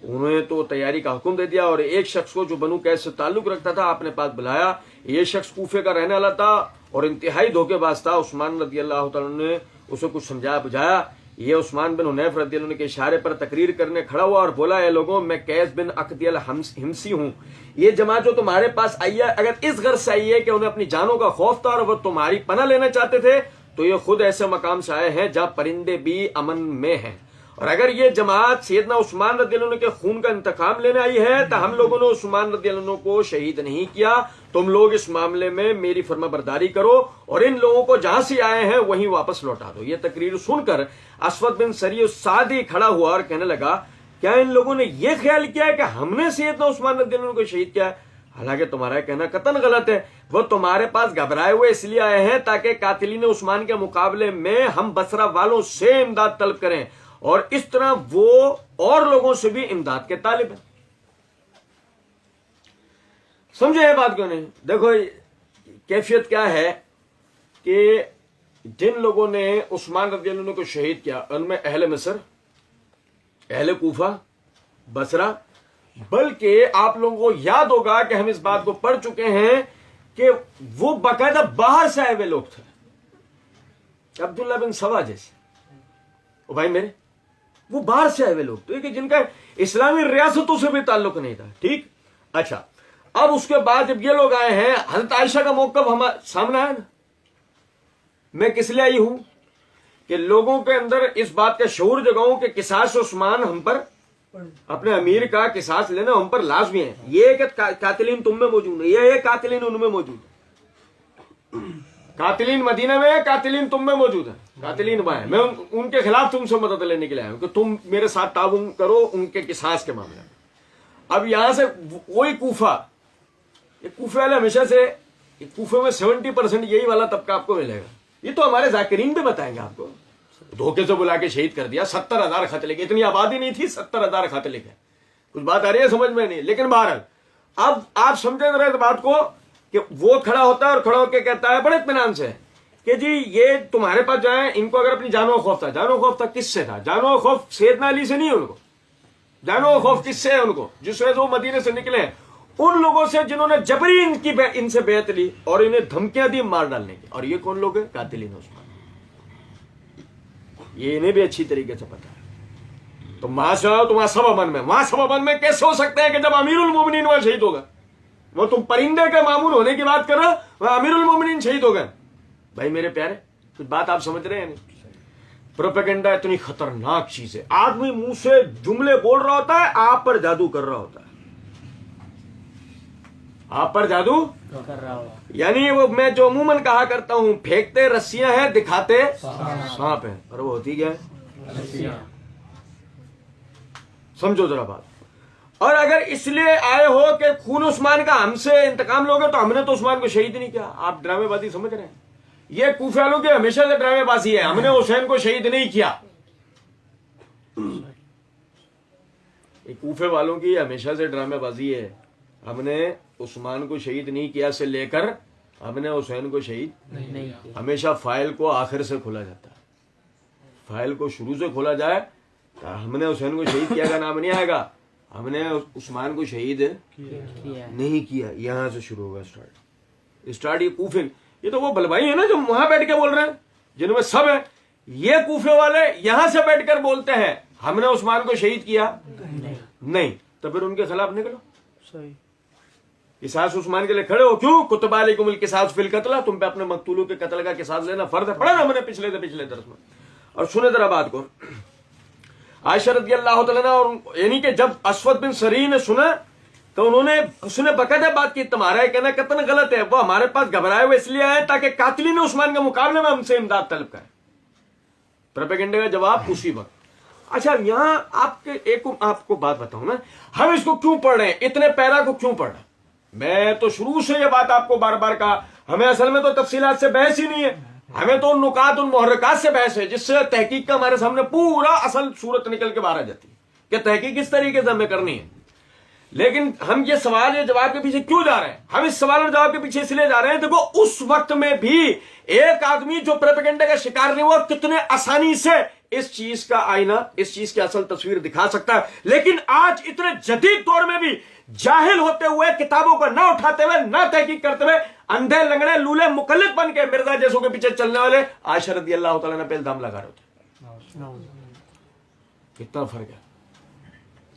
انہوں نے تو تیاری کا حکم دے دیا، اور ایک شخص کو جو بنو قیس سے تعلق رکھتا تھا اپنے پاس بلایا۔ یہ شخص کوفے کا رہنے والا تھا اور انتہائی دھوکے باز تھا۔ عثمان رضی اللہ تعالیٰ نے اسے کچھ سمجھایا بجھایا۔ یہ عثمان بن حنیف رضی اللہ عنہ کے اشارے پر تقریر کرنے کھڑا ہوا اور بولا، اے لوگوں، میں قیس بن اقدی الحمسی ہوں۔ یہ جماعت جو تمہارے پاس آئی ہے اگر اس غرض سے آئی ہے کہ انہیں اپنی جانوں کا خوف تھا اور وہ تمہاری پناہ لینا چاہتے تھے، تو یہ خود ایسے مقام سے آئے ہیں جہاں پرندے بھی امن میں ہیں، اور اگر یہ جماعت سیدنا عثمان رضی اللہ عنہ کے خون کا انتقام لینے آئی ہے تو ہم لوگوں نے عثمان رضی اللہ عنہ کو شہید نہیں کیا، تم لوگ اس معاملے میں میری فرما برداری کرو اور ان لوگوں کو جہاں سے آئے ہیں وہیں واپس لوٹا دو۔ یہ تقریر سن کر اسود بن سری السعدی کھڑا ہوا اور کہنے لگا، کیا ان لوگوں نے یہ خیال کیا ہے کہ ہم نے سیدنا عثمان رضی اللہ عنہ کو شہید کیا ہے؟ حالانکہ تمہارا کہنا قطعاً غلط ہے، وہ تمہارے پاس گھبرائے ہوئے اس لیے آئے ہیں تاکہ قاتلین عثمان کے مقابلے میں ہم بصرہ والوں سے امداد طلب کریں، اور اس طرح وہ اور لوگوں سے بھی امداد کے طالب ہیں۔ سمجھے یہ بات کیوں نہیں؟ دیکھو کیفیت کیا ہے کہ جن لوگوں نے عثمان رضی اللہ عنہ کو شہید کیا ان میں اہل مصر، اہل کوفہ، بصرہ، بلکہ آپ لوگوں کو یاد ہوگا کہ ہم اس بات کو پڑھ چکے ہیں کہ وہ باقاعدہ باہر سے آئے ہوئے لوگ تھے، عبداللہ بن سوا جیسے، او بھائی میرے، وہ باہر سے آئے ہوئے لوگ تو جن کا اسلامی ریاستوں سے بھی تعلق نہیں تھا، ٹھیک؟ اچھا، اب اس کے بعد جب یہ لوگ آئے ہیں، حضرت عائشہ کا موقف ہمارے سامنے آیا نا، میں کس لیے آئی ہوں کہ لوگوں کے اندر اس بات کا شعور جگاؤں کہ قصاص عثمان ہم پر، اپنے امیر کا قصاص لینا ہم پر لازمی ہے۔ یہ کہ قاتلین تم میں موجود ہے، یہ قاتلین ان میں موجود ہے، قاتلین مدینہ میں ہے، قاتلین تم میں موجود ہے، قاتلین وہاں ہیں، میں ان کے خلاف تم سے مدد لینے کے لیے آیا ہوں کہ تم میرے ساتھ تعاون کرو ان کے قصاص کے معاملے میں۔ اب یہاں سے وہی کوفہ، یہ کوفے والے ہمیشہ سے، کوفے میں 70% یہی والا طبقہ آپ کو ملے گا، یہ تو ہمارے ذاکرین بھی بتائیں گے آپ کو، دھوکے سے بلا کے شہید کر دیا، 70,000 خط لکھے، اتنی آبادی نہیں تھی، 70,000 خط لکھے، کچھ بات آ رہی ہے سمجھ میں نہیں، لیکن بہرحال اب آپ سمجھیں ذرا اس بات کو کہ وہ کھڑا ہوتا ہے اور کھڑا ہو کے کہتا ہے بڑے اطمینان سے کہ جی یہ تمہارے پاس جائیں، ان کو اگر اپنی جانوں کا خوف تھا، جانوں کا خوف تھا کس سے تھا؟ جانوں کا خوف سیدنا علی سے نہیں ہے، ان کو جانوں کا خوف کس سے ہے؟ ان کو جس وجہ سے وہ مدینے سے نکلے ہیں، ان لوگوں سے جنہوں نے جبری ان سے بیعت لی اور انہیں دھمکیاں دی مار ڈالنے کی، اور یہ کون لوگ ہیں؟ قاتلین عثمان، یہ انہیں بھی اچھی طریقے سے پتا ہے۔ تو وہاں سے آؤ تو وہاں سببن میں، وہاں سببن میں کیسے ہو سکتے ہیں کہ جب امیر المومنین وہاں شہید ہوگا؟ وہ تم پرندے کے معمول ہونے کی بات کر رہے ہو، وہاں امیر المومنین شہید ہو گئے. بھائی میرے پیارے، کچھ بات آپ سمجھ رہے ہیں نہیں؟ پروپیگنڈا اتنی خطرناک چیز ہے. آدمی منہ سے جملے بول رہا ہوتا ہے، آپ پر جادو کر رہا ہوتا ہے، آپ پر جادو کر رہا ہو. یعنی وہ میں جو عموماً کہا کرتا ہوں، پھینکتے رسیاں ہیں دکھاتے سانپ ہیں، اور وہ ہوتی کیا ہے؟ سمجھو ذرا بات. اور اگر اس لیے آئے ہو کہ خون عثمان کا ہم سے انتقام لوگے تو ہم نے تو عثمان کو شہید نہیں کیا. آپ ڈرامے بازی سمجھ رہے ہیں؟ یہ کوفے والوں کی ہمیشہ سے ڈرامے بازی ہے. ہم نے حسین کو شہید نہیں کیا. یہ کوفے والوں کی ہمیشہ سے ڈرامے بازی ہے. ہم نے عثمان کو شہید نہیں کیا سے لے کر ہم نے حسین کو شہید نہیں. ہمیشہ فائل کو آخر سے کھولا جاتا ہے. فائل کو شروع سے کھولا جائے تو ہم نے حسین کو شہید کیا کا نام نہیں آئے گا. ہم نے عثمان کو شہید نہیں کیا، یہاں سے شروع ہوگا اسٹارٹ. یہ کوفے، یہ تو وہ بلبائی ہے نا جو وہاں بیٹھ کے بول رہے ہیں، جن میں سب ہے. یہ کوفے والے یہاں سے بیٹھ کر بولتے ہیں ہم نے عثمان کو شہید کیا نہیں. تو پھر ان کے خلاف نکلو، صحیح. قصاص عثمان کے لیے کھڑے ہو. کیوں؟ کتب علیکم القصاص فی القتل، تم پہ اپنے مقتولوں کے قتل کا قصاص لینا فرض ہے. پڑھا نا ہم نے پچھلے درس میں. اور سنے ذرا بات کو، عائشہ رضی اللہ تعالیٰ عنہ، اور یعنی کہ جب اسود بن سری نے سنا تو اس نے باقاعدہ بات کی، تمہارا کہنا کتنا غلط ہے، وہ ہمارے پاس گھبرائے ہوئے اس لیے آئے تاکہ قاتلین عثمان کے مقابلے میں ہم سے امداد طلب کریں. پروپیگنڈے کا جواب اسی وقت. اچھا یہاں آپ کو بات بتاؤں نا، ہم اس کو کیوں پڑھ رہے ہیں، اتنے پیرا کو کیوں پڑھ رہے ہیں؟ میں تو شروع سے یہ بات آپ کو بار بار کہا، ہمیں اصل میں تو تفصیلات سے بحث ہی نہیں ہے، ہمیں تو نکات اور محرکات سے بحث ہے، جس سے تحقیق کا ہمارے سامنے پورا اصل صورت نکل کے باہر آ جاتی ہے کہ تحقیق کس طریقے سے ہمیں کرنی ہے. لیکن ہم یہ سوال یا جواب کے پیچھے کیوں جا رہے ہیں؟ ہم اس سوال اور جواب کے پیچھے اس لیے جا رہے ہیں، دیکھو اس وقت میں بھی ایک آدمی جو پروپیگنڈے کا شکار نہیں ہوا کتنے آسانی سے اس چیز کا آئینہ، اس چیز کی اصل تصویر دکھا سکتا ہے. لیکن آج اتنے جدید دور میں بھی جاہل ہوتے ہوئے، کتابوں کو نہ اٹھاتے ہوئے، نہ تحقیق کرتے ہوئے، اندھے لنگڑے لولے مقلد بن کے مرزا جیسوں کے پیچھے چلنے والے عائشہ رضی اللہ تعالیٰ نے پہ الزام لگا رہے ہوتے. کتنا فرق ہے.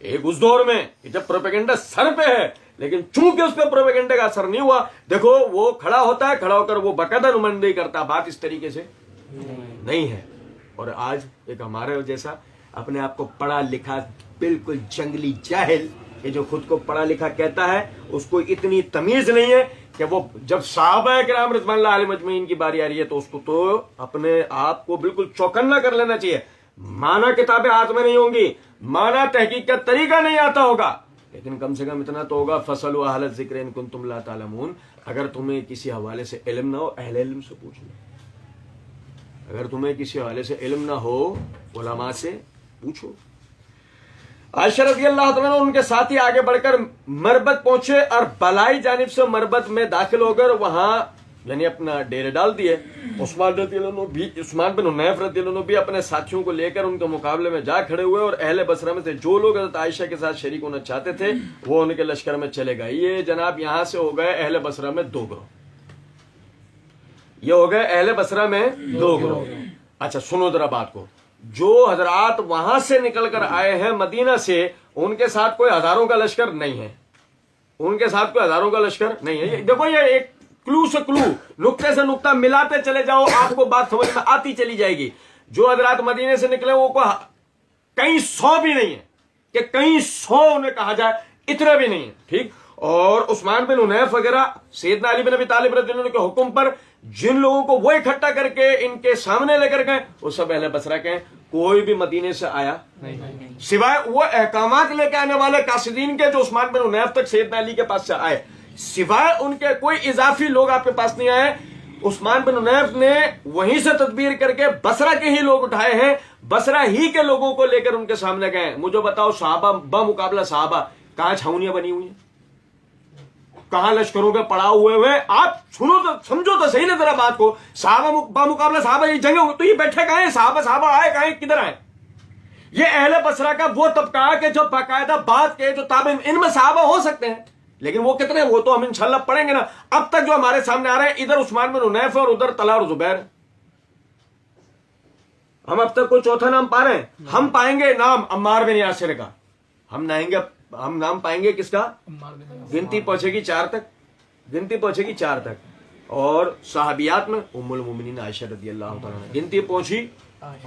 ایک اس دور میں جب پروپیگنڈا سر پہ ہے، لیکن چونکہ اس پہ پروپیگنڈے کا اثر نہیں ہوا، دیکھو وہ کھڑا ہوتا ہے، کھڑا ہو کر وہ باقاعدہ نمائندگی کرتا، بات اس طریقے سے نہیں ہے. اور آج ایک ہمارے جیسا اپنے آپ کو پڑھا لکھا بالکل جنگلی جاہل، یہ جو خود کو پڑھا لکھا کہتا ہے، اس کو اتنی تمیز نہیں ہے کہ وہ جب صحابہ کرام رضوان اللہ علیہم اجمعین کی باری آ رہی ہے تو اس کو تو اپنے آپ کو بالکل چوکنا کر لینا چاہیے. مانا کتابیں ہاتھ میں نہیں ہوں گی، مانا تحقیق کا طریقہ نہیں آتا ہوگا، لیکن کم سے کم اتنا تو ہوگا، فَاسْأَلُوا أَهْلَ الذِّكْرِ إِن كُنتُمْ لَا تَعْلَمُونَ. اگر تمہیں کسی حوالے سے علم نہ ہو، اہل علم سے پوچھ لو. اگر تمہیں کسی حوالے سے علم نہ ہو، علماء سے پوچھو. عائشہ رضی اللہ تعالیٰ عنہ ان کے ساتھی آگے بڑھ کر مربت پہنچے اور بالائی جانب سے مربت میں داخل ہو کر وہاں یعنی اپنا ڈیرے ڈال دیے. عثمان بن حنیف رضی اللہ عنہ بھی اپنے ساتھیوں کو لے کر ان کے مقابلے میں جا کھڑے ہوئے، اور اہل بصرہ میں سے جو لوگ حضرت عائشہ کے ساتھ شریک ہونا چاہتے تھے وہ ان کے لشکر میں چلے گئے. یہ جناب یہاں سے ہو گئے اہل بصرہ میں دو گروہ، یہ ہو گئے اہل بصرہ میں دو گروہ. اچھا سنو ذرا بات کو، جو حضرات وہاں سے نکل کر آئے ہیں مدینہ سے، ان کے ساتھ کوئی ہزاروں کا لشکر نہیں ہے، ان کے ساتھ کوئی ہزاروں کا لشکر نہیں ہے. دیکھو یہ ایک کلو سے کلو، نقطے سے نقطہ ملاتے چلے جاؤ، آپ کو بات سمجھ میں آتی چلی جائے گی. جو حضرات مدینے سے نکلے وہ کئی سو بھی نہیں ہے کہ کئی سو انہیں کہا جائے، اتنا بھی نہیں ہے. ٹھیک. اور عثمان بن حنیف وغیرہ سیدنا علی بن ابی طالب رضی اللہ عنہ کے حکم پر جن لوگوں کو وہ اکٹھا کر کے ان کے سامنے لے کر گئے وہ سب اہل بصرہ کے ہیں. کوئی بھی مدینے سے آیا سوائے وہ احکامات لے کے آنے والے قاصدین کے جو عثمان بن حنیف تک سیدنا علی کے پاس سے آئے، سوائے ان کے کوئی اضافی لوگ آپ کے پاس نہیں آئے. عثمان بن حنیف نے وہیں سے تدبیر کر کے بصرہ کے ہی لوگ اٹھائے ہیں، بصرہ ہی کے لوگوں کو لے کر ان کے سامنے گئے. مجھے بتاؤ صحابہ بمقابلہ صحابہ کہاں چھاؤنیاں بنی ہوئی ہیں، کہاں لشکروں کے پڑاؤ ہوئے. آپ سنو تو سمجھو تو صحیح نا ذرا بات کو. صحابہ بمقابلہ صحابہ یہ جنگیں تو یہ بیٹھے کہاں ہیں، صحابہ آئے کہاں ہیں، کدھر آئے؟ یہ اہل بصرہ کا وہ طبقہ کہ جو باقاعدہ بات کے جو تابع، ان میں صحابہ ہو سکتے ہیں لیکن وہ کتنے، وہ تو ہم انشاءاللہ پڑھیں گے نا. اب تک جو ہمارے سامنے آ رہے ہیں ادھر عثمان بن حنیف اور ادھر طلحہ اور زبیر. ہم اب تک کوئی چوتھا نام پا رہے ہیں؟ ہم پائیں گے نام عمار بن یاسر کا، ہم نام پائیں گے کس کا؟ گنتی پہنچے گی 4 تک، گنتی پہنچے گی 4 تک، اور صحابیات میں ام المومنین عائشہ رضی اللہ تعالیٰ عنہ گنتی پہنچی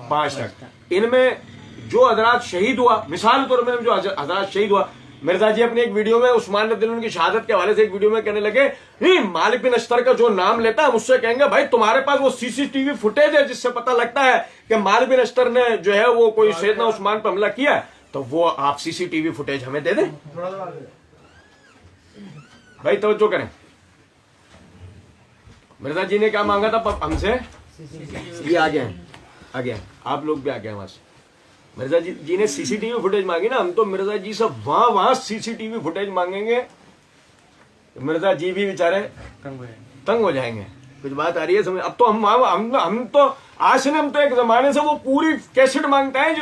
5 تک۔ ان میں جو حضرات شہید ہوا، مثال طور میں جو حضرات شہید ہوا، مرزا جی اپنی ایک ویڈیو میں عثمان رضی اللہ عنہ کی شہادت کے حوالے سے ایک ویڈیو میں کہنے لگے نہیں مالک بن اشتر کا جو نام لیتا ہے، مجھ سے کہیں گے بھائی تمہارے پاس وہ CCTV فوٹیج ہے جس سے پتہ لگتا ہے کہ مالک بن اشتر نے جو ہے وہ کوئی سیدنا عثمان پر حملہ کیا ہے، تو وہ آپ CCTV فوٹیج ہمیں دے دیں۔ بھائی توجہ کریں، مرزا جی نے کیا مانگا تھا ہم سے؟ یہ آگے ہیں آپ لوگ بھی آگے ہیں وہاں سے۔ مرزا جی نے CCTV فوٹیج مانگی نا، ہم تو مرزا جی سے وہاں CCTV فوٹیج مانگیں گے، مرزا جی بھی بیچارے تنگ ہو جائیں گے۔ کچھ بات آ رہی ہے سمجھ؟ اب تو ہم تو آج سے ہم تو ایک زمانے سے وہ پوری کیسٹ مانگتے ہیں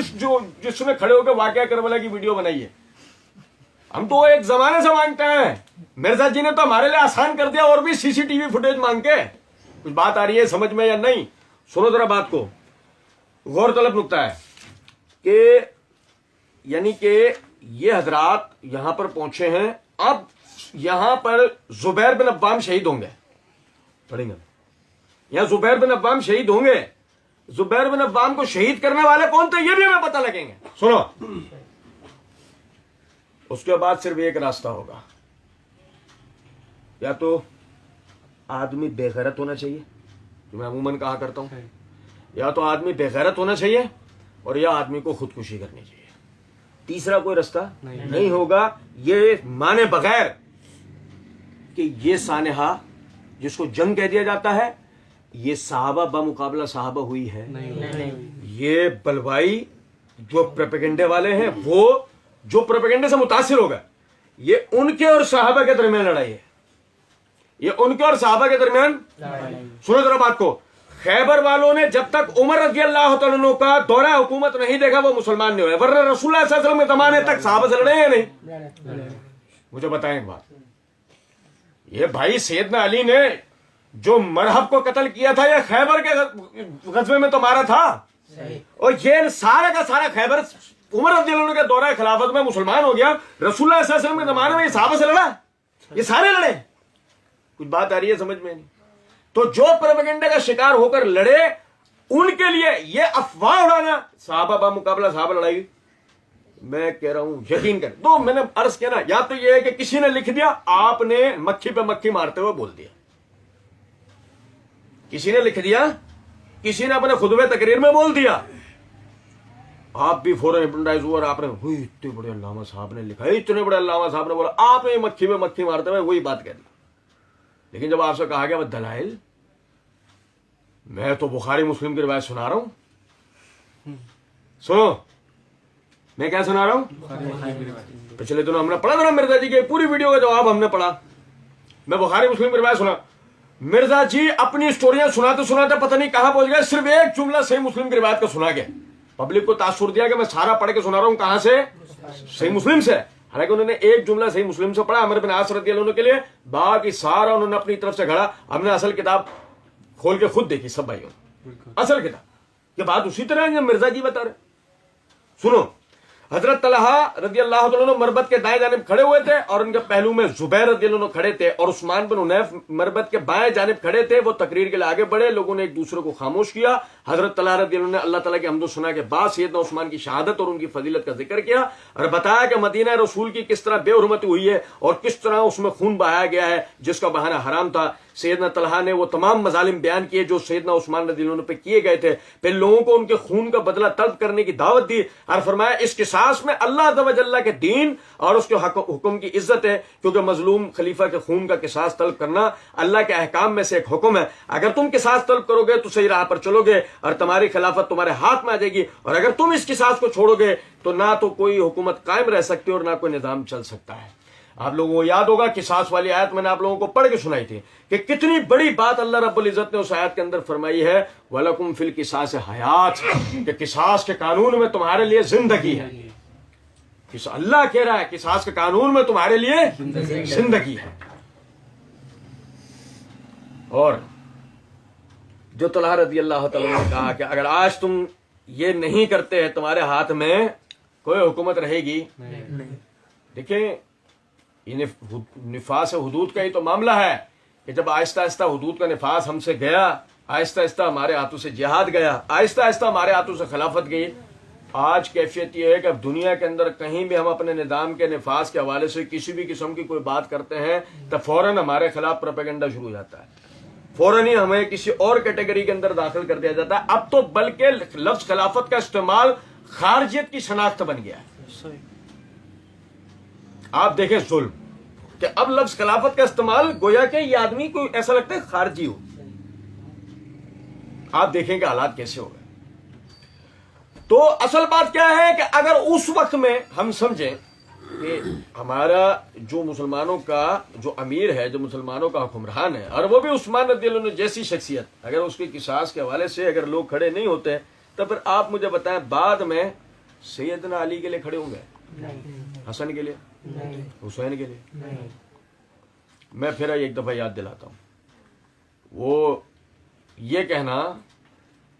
جس نے کھڑے ہو کے واقعہ کربلا کی ویڈیو بنائی ہے، ہم تو ایک زمانے سے مانگتے ہیں۔ مرزا جی نے تو ہمارے لیے آسان کر دیا، اور بھی CCTV فوٹیج مانگ کے۔ کچھ بات آ رہی ہے سمجھ میں یا نہیں؟ سنو ذرا بات کو، غور طلب نکتہ ہے کہ یعنی کہ یہ حضرات یہاں پر پہنچے ہیں، اب یہاں پر زبیر بن عوام شہید ہوں گے، پڑھیں گے یہاں زبیر بن عوام شہید ہوں گے۔ زبیر بن عوام کو شہید کرنے والے کون تھے یہ بھی ہمیں پتہ لگیں گے۔ سنو، اس کے بعد صرف ایک راستہ ہوگا، یا تو آدمی بے غیرت ہونا چاہیے، جو میں عموماً کہا کرتا ہوں، یا تو آدمی بے غیرت ہونا چاہیے، اور یا آدمی کو خودکشی کرنی چاہیے۔ تیسرا کوئی رستہ نہیں ہوگا۔ یہ مانے بغیر کہ یہ سانحہ جس کو جنگ کہہ دیا جاتا ہے، یہ صحابہ بمقابلہ صحابہ ہوئی ہے؟ یہ بلوائی جو پروپیگنڈے والے ہیں، وہ جو پروپیگنڈے سے متاثر ہو گئے، یہ ان کے اور صحابہ کے درمیان لڑائی ہے، یہ ان کے اور صحابہ کے درمیان۔ سنو ذرا بات کو، خیبر والوں نے جب تک عمر رضی اللہ تعالیٰ عنہ کا دورہ حکومت نہیں دیکھا وہ مسلمان نہیں ہوئے، ورنہ رسول اللہ صلی اللہ علیہ وسلم کے زمانے تک صحابہ سے لڑے ہیں نہیں؟ مجھے بتائیں ایک بات، یہ بھائی سیدنا علی نے جو مرحب کو قتل کیا تھا، یہ خیبر کے غزوے میں تو مارا تھا، اور یہ سارا کا سارا خیبر عمر رضی اللہ عنہ کے دورہ خلافت میں مسلمان ہو گیا۔ رسول اللہ صلی اللہ علیہ وسلم کے زمانے میں یہ صحابہ سے لڑا، یہ سارے لڑے۔ کچھ بات آ رہی ہے سمجھ میں نہیں؟ تو جو پروپیگنڈے کا شکار ہو کر لڑے، ان کے لیے یہ افواہ اڑانا صحابہ بمقابلہ صحابہ لڑائی، میں کہہ رہا ہوں یقین کر تو میں نے عرض کیا نا، یا تو یہ ہے کہ کسی نے لکھ دیا، آپ نے مکھی پہ مکھی مارتے ہوئے بول دیا، کسی نے لکھ دیا، کسی نے اپنے خطبہ تقریر میں بول دیا، آپ بھی فوراً ہپنوٹائز ہوا، اور آپ نے اتنے بڑے علامہ صاحب نے لکھا ہے، اتنے بڑے علامہ صاحب نے بولا، آپ نے مکھی پہ مکھی مارتے ہوئے وہی بات کہہ دی۔ لیکن جب آپ سے کہا گیا وہ دلائل، میں تو بخاری مسلم کی روایت سنا رہا ہوں، سنو میں کیا سنا رہا ہوں؟ پچھلے دنوں ہم نے پڑھا تھا نا مرزا جی کے پوری ویڈیو کا جواب ہم نے پڑھا، میں بخاری مسلم کی روایت سنا، مرزا جی اپنی سٹوریاں سناتے سناتے پتہ نہیں کہاں پہنچ گئے، صرف ایک جملہ صحیح مسلم کی روایت کا سنا گیا، پبلک کو تاثر دیا کہ میں سارا پڑھ کے سنا رہا ہوں، کہاں سے؟ صحیح مسلم سے، حالانکہ انہوں نے ایک جملہ صحیح مسلم سے پڑھا عمر بن عاص رضی اللہ عنہ کے لیے، باقی سارا انہوں نے اپنی طرف سے گھڑا۔ ہم نے اصل کتاب کھول کے خود دیکھی سب بھائیوں، اصل کتاب، یہ بات اسی طرح ہے مرزا جی بتا رہے۔ سنو، حضرت طلحہ رضی اللہ عنہ مربت کے دائیں جانب کھڑے ہوئے تھے، اور ان کے پہلو میں زبیر رضی اللہ عنہ کھڑے تھے، اور عثمان بن حنیف مربت کے بائیں جانب کھڑے تھے۔ وہ تقریر کے لیے آگے بڑھے، لوگوں نے ایک دوسرے کو خاموش کیا۔ حضرت طلحہ رضی اللہ عنہ نے اللہ تعالیٰ کی حمد و ثنا کے بعد سیدنا عثمان کی شہادت اور ان کی فضیلت کا ذکر کیا، اور بتایا کہ مدینہ رسول کی کس طرح بے حرمتی ہوئی ہے، اور کس طرح اس میں خون بہایا گیا ہے جس کا بہانا حرام تھا۔ سیدنا طلحہ نے وہ تمام مظالم بیان کیے جو سیدنا عثمان رضی اللہ عنہ پہ کیے گئے تھے، پھر لوگوں کو ان کے خون کا بدلہ طلب کرنے کی دعوت دی، اور فرمایا اس قصاص میں اللہ عز و جل کے دین اور اس کے حکم کی عزت ہے، کیونکہ مظلوم خلیفہ کے خون کا قصاص طلب کرنا اللہ کے احکام میں سے ایک حکم ہے۔ اگر تم قصاص طلب کرو گے تو صحیح راہ پر چلو گے اور تمہاری خلافت تمہارے ہاتھ میں آ جائے گی، اور اگر تم اس قصاص کو چھوڑو گے تو نہ تو کوئی حکومت قائم رہ سکتی اور نہ کوئی نظام چل سکتا ہے۔ آپ لوگوں کو یاد ہوگا قصاص والی آیت میں نے آپ لوگوں کو پڑھ کے سنائی تھی کہ کتنی بڑی بات اللہ رب العزت نے اس آیت کے اندر فرمائی ہے، وَلَكُمْ فِي الْقِصَاصِ حَيَاتٌ، کہ قصاص کے قانون میں تمہارے لیے زندگی ہے۔ اللہ کہہ رہا ہے قصاص کے قانون میں تمہارے لیے زندگی ہے۔ اور جو طلحہ رضی اللہ تعالیٰ نے کہا کہ اگر آج تم یہ نہیں کرتے ہیں تمہارے ہاتھ میں کوئی حکومت رہے گی نہیں۔ دیکھیں یہ نفاذ حدود کا ہی تو معاملہ ہے کہ جب آہستہ آہستہ حدود کا نفاذ ہم سے گیا، آہستہ آہستہ ہمارے ہاتھوں سے جہاد گیا، آہستہ آہستہ ہمارے ہاتھوں سے خلافت گئی، آج کیفیت یہ ہے کہ اب دنیا کے اندر کہیں بھی ہم اپنے نظام کے نفاذ کے حوالے سے کسی بھی قسم کی کوئی بات کرتے ہیں تو فوراً ہمارے خلاف پروپیگنڈا شروع ہو جاتا ہے، فوراً ہی ہمیں کسی اور کیٹیگری کے اندر داخل کر دیا جاتا ہے۔ اب تو بلکہ لفظ خلافت کا استعمال خارجیت کی شناخت بن گیا ہے۔ آپ دیکھیں ظلم کہ اب لفظ خلافت کا استعمال گویا کہ یہ آدمی کو ایسا لگتا ہے خارجی ہو۔ آپ دیکھیں کہ حالات کیسے ہو گئے۔ تو اصل بات کیا ہے کہ اگر اس وقت میں ہم سمجھیں کہ ہمارا جو مسلمانوں کا جو امیر ہے، جو مسلمانوں کا حکمران ہے، اور وہ بھی عثمان رضی اللہ عنہ جیسی شخصیت، اگر اس کے قصاص کے حوالے سے اگر لوگ کھڑے نہیں ہوتے تو پھر آپ مجھے بتائیں بعد میں سیدنا علی کے لیے کھڑے ہوں گے؟ حسن کے لیے، حسین کے لیے؟ میں پھر ایک دفعہ یاد دلاتا ہوں، وہ یہ کہنا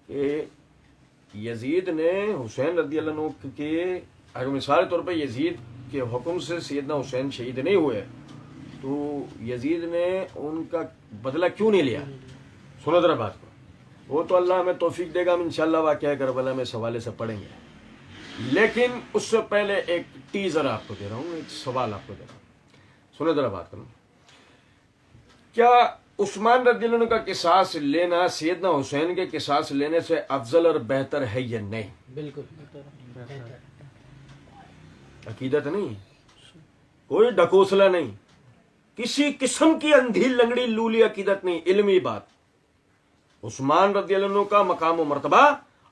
کہ یزید نے حسین رضی اللہ عنہ کے، اگر مثال طور پہ یزید کے حکم سے سیدنا حسین شہید نہیں ہوئے تو یزید نے ان کا بدلہ کیوں نہیں لیا؟ سنو ذرا بات کو، وہ تو اللہ ہمیں توفیق دے گا، ہم انشاءاللہ واقعہ کربلا میں اس حوالے سے پڑھیں گے، لیکن اس سے پہلے ایک ٹیزر آپ کو دے رہا ہوں، ایک سوال آپ کو دے رہا ہوں، سنو ذرا بات کروں۔ کیا عثمان رضی اللہ عنہ کا قصاص لینا سیدنا حسین کے قصاص لینے سے افضل اور بہتر ہے یا نہیں؟ بالکل عقیدت نہیں، کوئی ڈھکوسلا نہیں، کسی قسم کی اندھی لنگڑی لولی عقیدت نہیں، علمی بات۔ عثمان رضی اللہ عنہ کا مقام و مرتبہ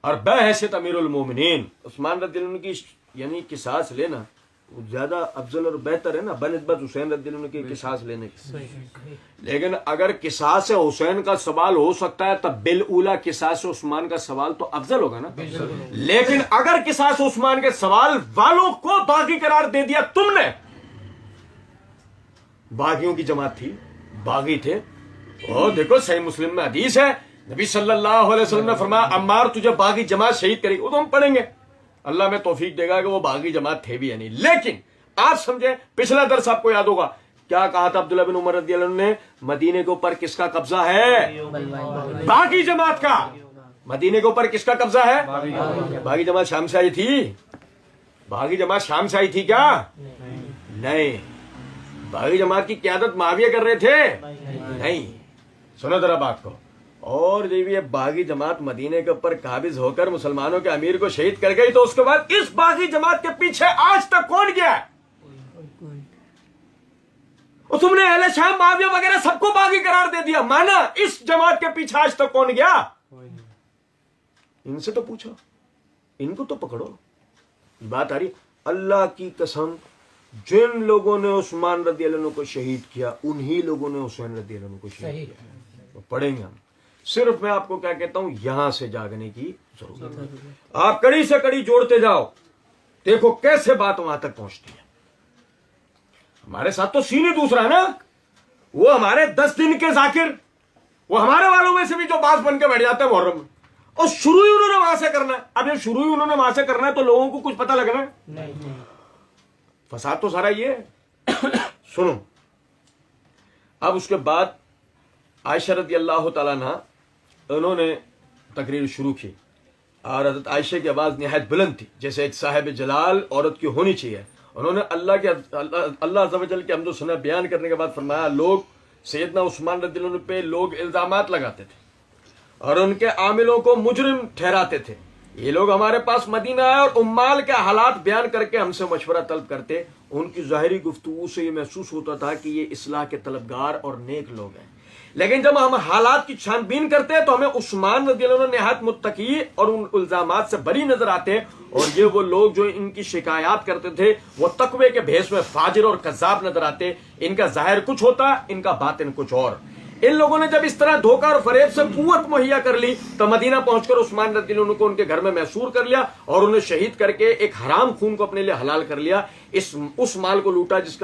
اور بحیثیت امیر المومنین عثمان رضی اللہ عنہ کی یعنی قصاص لینا وہ زیادہ افضل اور بہتر ہے نا بنسبت حسین رضی اللہ عنہ کے قصاص لینے کی۔ لیکن اگر قصاص حسین کا سوال ہو سکتا ہے تب بالاولیٰ قصاص عثمان کا سوال تو افضل ہوگا نا۔ لیکن اگر قصاص عثمان کے سوال والوں کو باغی قرار دے دیا تم نے، باغیوں کی جماعت تھی، باغی تھے، اور دیکھو صحیح مسلم میں حدیث ہے، نبی صلی اللہ علیہ وسلم نے فرمایا عمار تجھے باغی جماعت شہید کرے گی، وہ تو ہم پڑھیں گے، اللہ میں توفیق دے گا کہ وہ باغی جماعت تھے بھی یا نہیں۔ لیکن آپ سمجھیں، پچھلا درس آپ کو یاد ہوگا کیا کہا تھا عبداللہ بن عمر رضی اللہ عنہ نے، مدینے کے اوپر کس کا قبضہ ہے؟ باغی جماعت کا۔ مدینے کے اوپر کس کا قبضہ ہے؟ باغی جماعت شام سے آئی تھی؟ باغی جماعت شام سے آئی تھی کیا؟ نہیں، باغی جماعت کی قیادت معاویہ کر رہے تھے؟ نہیں۔ سنو ذرا بات کو، اور جب یہ باغی جماعت مدینے کے اوپر قابض ہو کر مسلمانوں کے امیر کو شہید کر گئی تو اس کے بعد اس باغی جماعت کے پیچھے آج تک کون گیا ہے؟ اور تم نے اہل شام معاویہ وغیرہ سب کو باغی قرار دے دیا، مانا اس جماعت کے پیچھے آج تک کون گیا؟ ان سے تو پوچھو، ان کو تو پکڑو۔ بات آ رہی، اللہ کی قسم جن لوگوں نے عثمان رضی اللہ عنہ کو شہید کیا انہی لوگوں نے حسین رضی اللہ عنہ کو شہید کیا، تو پڑھیں گے ہم۔ صرف میں آپ کو کیا کہتا ہوں، یہاں سے جاگنے کی ضرورت ہے، آپ کڑی سے کڑی جوڑتے جاؤ، دیکھو کیسے بات وہاں تک پہنچتی ہے۔ ہمارے ساتھ تو سین ہی دوسرا ہے نا، وہ ہمارے 10 دن کے ذاکر، وہ ہمارے والوں میں سے بھی جو باز بن کے بیٹھ جاتے ہیں محرم میں، اور شروع ہی انہوں نے وہاں سے کرنا ہے۔ اب جب شروع ہی انہوں نے وہاں سے کرنا ہے تو لوگوں کو کچھ پتہ لگنا ہے، فساد تو سارا یہ ہے۔ سنو، اب اس کے بعد عائشہ رضی اللہ تعالیٰ عنہ انہوں نے تقریر شروع کی، اور حضرت عائشہ کی آواز نہایت بلند تھی، جیسے ایک صاحب جلال عورت کی ہونی چاہیے۔ انہوں نے اللہ عز و جل کے حمد و ثنا بیان کرنے کے بعد فرمایا، لوگ سیدنا عثمان رضی اللہ عنہ پہ لوگ الزامات لگاتے تھے اور ان کے عاملوں کو مجرم ٹھہراتے تھے، یہ لوگ ہمارے پاس مدینہ آئے اور امال کے حالات بیان کر کے ہم سے مشورہ طلب کرتے، ان کی ظاہری گفتگو سے یہ محسوس ہوتا تھا کہ یہ اصلاح کے طلبگار اور نیک لوگ ہیں، لیکن جب ہم حالات کی چھان بین کرتے تو ہمیں عثمان رضی اللہ عنہ نہایت متقی اور ان الزامات سے بری نظر آتے، اور یہ وہ لوگ جو ان کی شکایات کرتے تھے وہ تقوی کے بھیس میں فاجر اور کذاب نظر آتے، ان کا ظاہر کچھ ہوتا، ان کا باطن کچھ اور۔ ان لوگوں نے جب اس طرح دھوکہ اور فریب سے قوت مہیا کر لی تو مدینہ پہنچ کر عثمان رضی اللہ عنہ کو ان کے گھر میں محصور کر لیا اور انہیں شہید کر کے ایک حرام خون کو اپنے لیے حلال کر لیا، اس مال کو لوٹا جس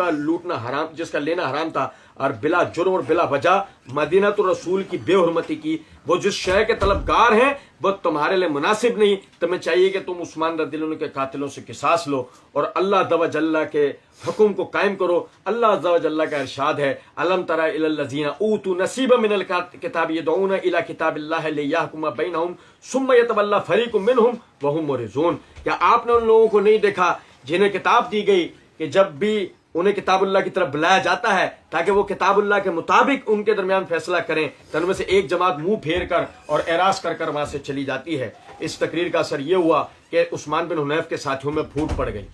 کا لینا حرام تھا۔ اور بلا جرم اور بلا وجہ مدینہ الرسول کی بے حرمتی کی. وہ جس شے کے طلبگار ہیں وہ تمہارے لیے مناسب نہیں. تمہیں چاہیے کہ تم عثمان رضی اللہ عنہ کے قاتلوں سے قصاص لو اور اللہ عز و جل کے حکم کو قائم کرو. اللہ عز و جل کا ارشاد ہے الم تر الی الذین اوتوا نصیبا من الکتاب یدعون الی کتاب اللہ لیحکم بینہم ثم یتولی فریق منہم وہم معرضون. کیا آپ نے ان لوگوں کو نہیں دیکھا جنہیں کتاب دی گئی کہ جب بھی انہیں کتاب اللہ کی طرف بلایا جاتا ہے تاکہ وہ کتاب اللہ کے مطابق ان کے درمیان فیصلہ کریں تو ان میں سے ایک جماعت منہ پھیر کر اور اعراض کر کر وہاں سے چلی جاتی ہے. اس تقریر کا اثر یہ ہوا کہ عثمان بن حنیف کے ساتھیوں میں پھوٹ پڑ گئی.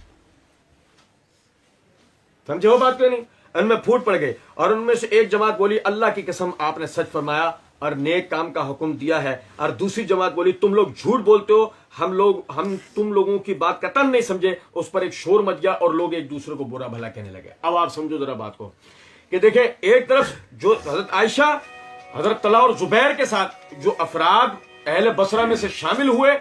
سمجھے وہ بات کیوں نہیں؟ ان میں پھوٹ پڑ گئی اور ان میں سے ایک جماعت بولی اللہ کی قسم آپ نے سچ فرمایا اور نیک کام کا حکم دیا ہے. اور دوسری جماعت بولی تم لوگ جھوٹ بولتے ہو, ہم تم لوگوں کی بات قطعاً نہیں سمجھے. اس پر ایک شور مچ گیا اور لوگ ایک دوسرے کو برا بھلا کہنے لگے. اب آپ سمجھو ذرا بات کو کہ دیکھیں ایک طرف جو حضرت عائشہ حضرت طلحہ اور زبیر کے ساتھ جو افراد اہل بصرہ میں سے شامل ہوئے,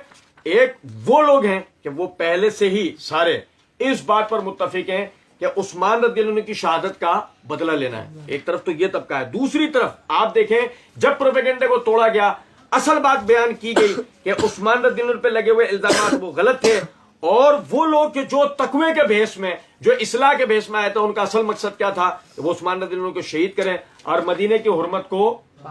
ایک وہ لوگ ہیں کہ وہ پہلے سے ہی سارے اس بات پر متفق ہیں کہ عثمان رضی اللہ عنہ کی شہادت کا بدلہ لینا ہے. ایک طرف تو یہ طبقہ ہے. دوسری طرف آپ دیکھیں جب پروپیگنڈے کو توڑا گیا اصل بات بیان کی گئی کہ عثمان رضی اللہ عنہ پہ لگے ہوئے الزامات وہ غلط تھے اور وہ لوگ کہ جو تقوی کے بحث میں جو اصلاح کے بحث میں آئے تھے ان کا اصل مقصد کیا تھا کہ وہ عثمان رضی اللہ عنہ کو شہید کریں اور مدینے کی حرمت کو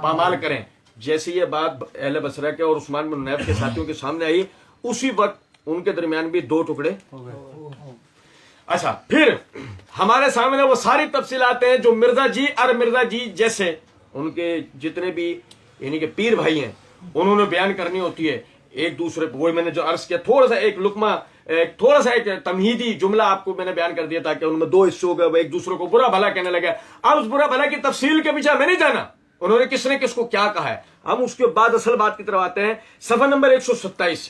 پامال کریں. جیسے یہ بات اہل بصرہ کے اور عثمان بن حنیف کے ساتھیوں کے سامنے آئی اسی وقت ان کے درمیان بھی دو ٹکڑے ہو گئے. اچھا پھر ہمارے سامنے وہ ساری تفصیلات ہیں جو مرزا جی اور مرزا جی جیسے ان کے جتنے بھی یعنی کہ پیر بھائی ہیں انہوں نے بیان کرنی ہوتی ہے ایک دوسرے کو. وہی میں نے جو عرض کیا تھوڑا سا ایک لقمہ تھوڑا سا ایک تمہیدی جملہ آپ کو میں نے بیان کر دیا تھا کہ ان میں دو حصوں ہو گئے, وہ ایک دوسرے کو برا بھلا کہنے لگے. اب اس برا بھلا کی تفصیل کے پیچھے میں نہیں جانا انہوں نے کس نے کس کو کیا کہا ہے. ہم اس کے بعد اصل بات کی طرف آتے ہیں. صفحہ نمبر 127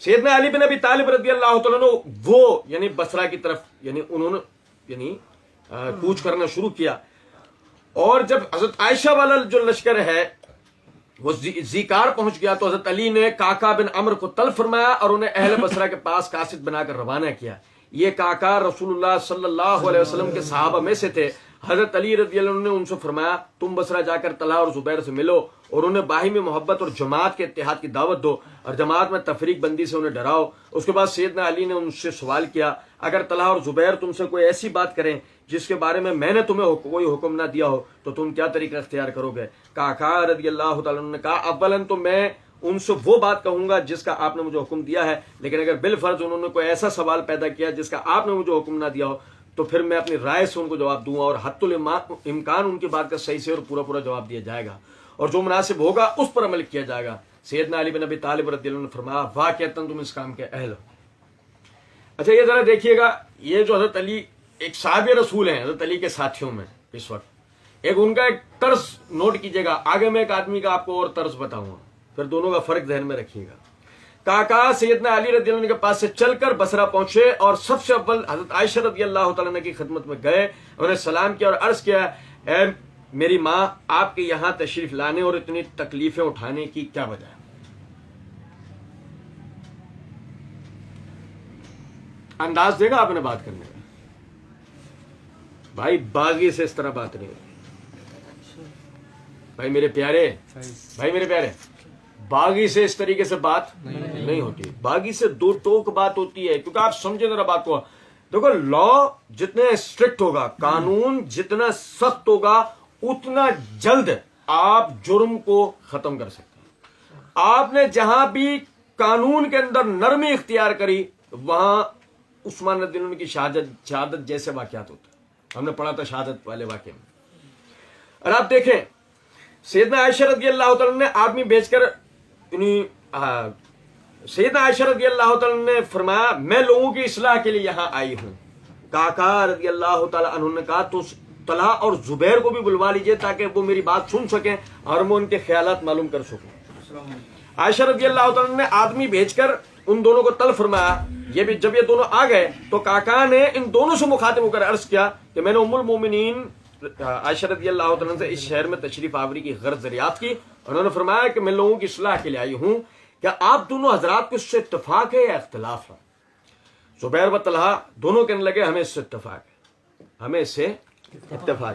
سیدنا علی بن ابی طالب رضی اللہ تعالیٰ عنہ وہ یعنی بصرہ کی طرف یعنی انہوں نے یعنی کوچ کرنا شروع کیا اور جب حضرت عائشہ والا جو لشکر ہے وہ زیکار پہنچ گیا تو حضرت علی نے کاکا بن عمرو کو طلب فرمایا اور انہیں اہل بصرہ کے پاس قاصد بنا کر روانہ کیا. یہ کاکا رسول اللہ صلی اللہ علیہ وسلم کے صحابہ میں سے تھے. حضرت علی رضی اللہ عنہ نے ان سے فرمایا تم بصرہ جا کر طلحہ اور زبیر سے ملو اور انہیں باہمی محبت اور جماعت کے اتحاد کی دعوت دو اور جماعت میں تفریق بندی سے انہیں ڈراؤ. اس کے بعد سیدنا علی نے ان سے سوال کیا اگر طلحہ اور زبیر تم سے کوئی ایسی بات کریں جس کے بارے میں نے تمہیں کوئی حکم نہ دیا ہو تو تم کیا طریقہ اختیار کرو گے؟ کاکا رضی اللہ تعالیٰ عنہ نے کہا اولاً تو میں ان سے وہ بات کہوں گا جس کا آپ نے مجھے حکم دیا ہے, لیکن اگر بالفرض انہوں نے کوئی ایسا سوال پیدا کیا جس کا آپ نے مجھے حکم نہ دیا ہو تو پھر میں اپنی رائے سے ان کو جواب دوں گا اور حتی الامکان ان کی بات کا صحیح سے اور پورا جواب دیا جائے گا اور جو مناسب ہوگا اس پر عمل کیا جائے گا. سیدنا علی بن ابی طالب رضی اللہ عنہ نے فرمایا واقعتاً تم اس کام کے اہل ہو. اچھا یہ ذرا دیکھیے گا یہ جو حضرت علی ایک صحابی رسول ہیں حضرت علی کے ساتھیوں میں اس وقت ایک ان کا ایک طرز نوٹ کیجیے گا. آگے میں ایک آدمی کا آپ کو اور طرز بتاؤں گا پھر دونوں کا فرق ذہن میں رکھیے گا. کاکا سیدنا علی رضی اللہ عنہ کے پاس سے چل کر بصرہ پہنچے اور سب سے اول حضرت عائشہ رضی اللہ تعالیٰ عنہ کی خدمت میں گئے, انہیں سلام کیا اور عرض کیا اے میری ماں آپ کے یہاں تشریف لانے اور اتنی تکلیفیں اٹھانے کی کیا وجہ ہے؟ انداز دے گا آپ نے بات کرنے کا بھائی, باغی سے اس طرح بات نہیں بھائی میرے پیارے باغی سے اس طریقے سے بات نہیں ہوتی. باغی سے دو ٹوک بات ہوتی ہے کیونکہ آپ سمجھے ذرا بات کو. دیکھو لا جتنے اسٹرکٹ ہوگا قانون جتنا سخت ہوگا اتنا جلد آپ جرم کو ختم کر سکتے ہیں. آپ نے جہاں بھی قانون کے اندر نرمی اختیار کری وہاں عثمان رضی اللہ عنہ کی شہادت جیسے واقعات ہوتے ہیں. ہم نے پڑھا تھا شہادت والے واقعے میں. اور آپ دیکھیں سیدنا عائشہ رضی اللہ تعالیٰ نے آدمی بھیج کر سیدنا عائشہ رضی اللہ تعالیٰ نے فرمایا میں لوگوں کی اصلاح کے لیے یہاں آئی ہوں. کاکا رضی اللہ تعالیٰ عنہ نے کہا تو طلحہ اور زبیر کو بھی بلوا لیجئے تاکہ وہ میری بات سن سکیں اور میں ان کے خیالات معلوم کر سکوں. عائشہ رضی اللہ تعالیٰ نے آدمی بھیج کر ان دونوں کو طلب فرمایا. یہ بھی جب یہ دونوں آ گئے تو کاکا نے ان دونوں سے مخاطب ہو کر عرض کیا کہ میں نے ام المومنین عائشہ رضی اللہ تعالیٰ سے اس شہر میں تشریف آوری کی غرض دریافت کی. انہوں نے فرمایا کہ میں لوگوں کی اصلاح کے لیے آئی ہوں. کیا آپ دونوں حضرات کو اس سے اتفاق ہے یا اختلاف ہے؟ زبیر و طلحہ دونوں کہنے لگے ہمیں اس سے اتفاق ہے, ہمیں اس سے اتفاق.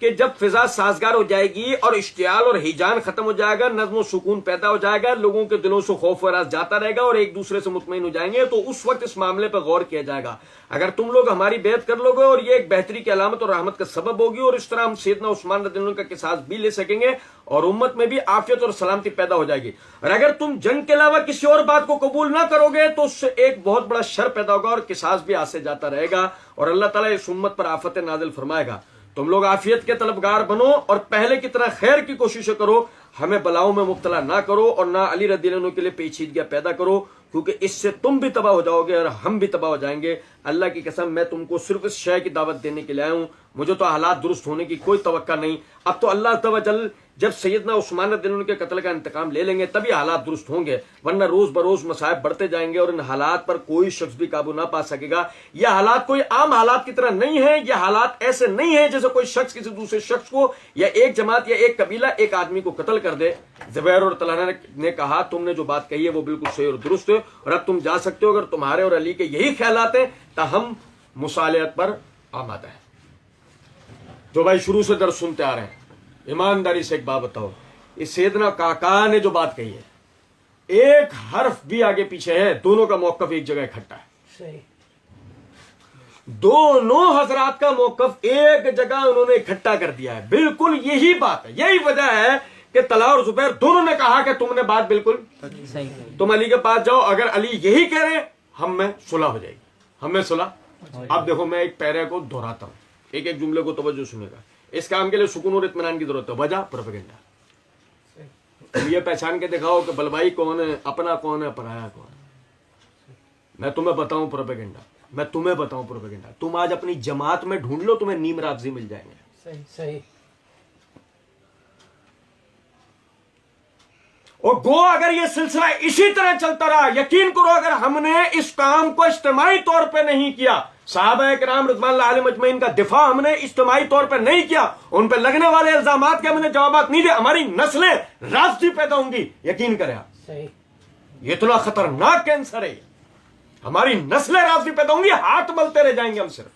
کہ جب فضا سازگار ہو جائے گی اور اشتعال اور ہیجان ختم ہو جائے گا، نظم و سکون پیدا ہو جائے گا، لوگوں کے دلوں سے خوف و راز جاتا رہے گا اور ایک دوسرے سے مطمئن ہو جائیں گے، تو اس وقت اس معاملے پہ غور کیا جائے گا۔ اگر تم لوگ ہماری بیعت کر لو گے اور یہ ایک بہتری کی علامت اور رحمت کا سبب ہوگی، اور اس طرح ہم سیدنا عثمان رضی اللہ عنہ کا قصاص بھی لے سکیں گے اور امت میں بھی عافیت اور سلامتی پیدا ہو جائے گی۔ اور اگر تم جنگ کے علاوہ کسی اور بات کو قبول نہ کرو گے تو اس سے ایک بہت بڑا شر پیدا ہوگا اور قصاص بھی آسے جاتا رہے گا، اور اللہ تعالیٰ اس امت پر آفت نازل فرمائے گا۔ تم لوگ عافیت کے طلبگار بنو اور پہلے کی طرح خیر کی کوششیں کرو، ہمیں بلاؤں میں مبتلا نہ کرو اور نہ علی رضی اللہ عنہ کے لیے پیچیدگیاں پیدا کرو، کیونکہ اس سے تم بھی تباہ ہو جاؤ گے اور ہم بھی تباہ ہو جائیں گے۔ اللہ کی قسم، میں تم کو صرف اس شے کی دعوت دینے کے لیے آیا ہوں، مجھے تو حالات درست ہونے کی کوئی توقع نہیں۔ اب تو اللہ عز و جل جب سیدنا عثمان رضی اللہ عنہ کے قتل کا انتقام لے لیں گے تبھی حالات درست ہوں گے، ورنہ روز بروز مصائب بڑھتے جائیں گے اور ان حالات پر کوئی شخص بھی قابو نہ پا سکے گا۔ یہ حالات کوئی عام حالات کی طرح نہیں ہیں، یہ حالات ایسے نہیں ہیں جیسے کوئی شخص کسی دوسرے شخص کو یا ایک جماعت یا ایک قبیلہ ایک آدمی کو قتل کر دے۔ زبیر اور طلحہ نے کہا تم نے جو بات کہی ہے وہ بالکل صحیح اور درست ہے، اور اب تم جا سکتے ہو اگر تمہارے اور علی کے یہی خیالات ہیں، تاہم مصالحت پر آمادہ ہے۔ جو بھائی شروع سے درس سنتے آ رہے ہیں، ایمانداری سے ایک بات بتاؤ، اس سیدنا کاکا نے جو بات کہی ہے ایک حرف بھی آگے پیچھے ہے، دونوں کا موقف ایک جگہ اکٹھا ہے، صحیح، دونوں حضرات کا موقف ایک جگہ انہوں نے اکٹھا کر دیا ہے، بالکل یہی بات ہے، یہی وجہ ہے کہ طلحہ اور زبیر دونوں نے کہا کہ تم نے بات بالکل صحیح، تم علی کے پاس جاؤ، اگر علی یہی کہہ رہے ہیں ہم میں صلح ہو جائے گی، ہم میں صلح۔ اب دیکھو میں ایک پیرے کو دہراتا ہوں، ایک ایک جملے کو توجہ سنے گا۔ اس کام کے لیے سکون اور اطمینان کی ضرورت ہے۔ وجہ پروپیگنڈا، یہ پہچان کے دکھاؤ کہ بلوائی کون ہے، اپنا کون ہے، پرایا کون ہے۔ میں تمہیں بتاؤں پروپیگنڈا، میں تمہیں بتاؤں پروپیگنڈا، تم آج اپنی جماعت میں ڈھونڈ لو، تمہیں نیم رافضی مل جائیں گے۔ صحیح، صحیح، اور گو اگر یہ سلسلہ اسی طرح چلتا رہا، یقین کرو اگر ہم نے اس کام کو اجتماعی طور پہ نہیں کیا، صحابہ کرام رضوان اللہ علیہم اجمعین کا دفاع ہم نے اجتماعی طور پہ نہیں کیا، ان پہ لگنے والے الزامات کے ہم نے جوابات نہیں دے، ہماری نسلیں رافضی پیدا ہوں گی۔ یقین کریں آپ، صحیح، یہ اتنا خطرناک کینسر ہے، ہماری نسلیں رافضی پیدا ہوں گی، ہاتھ ملتے رہ جائیں گے ہم صرف۔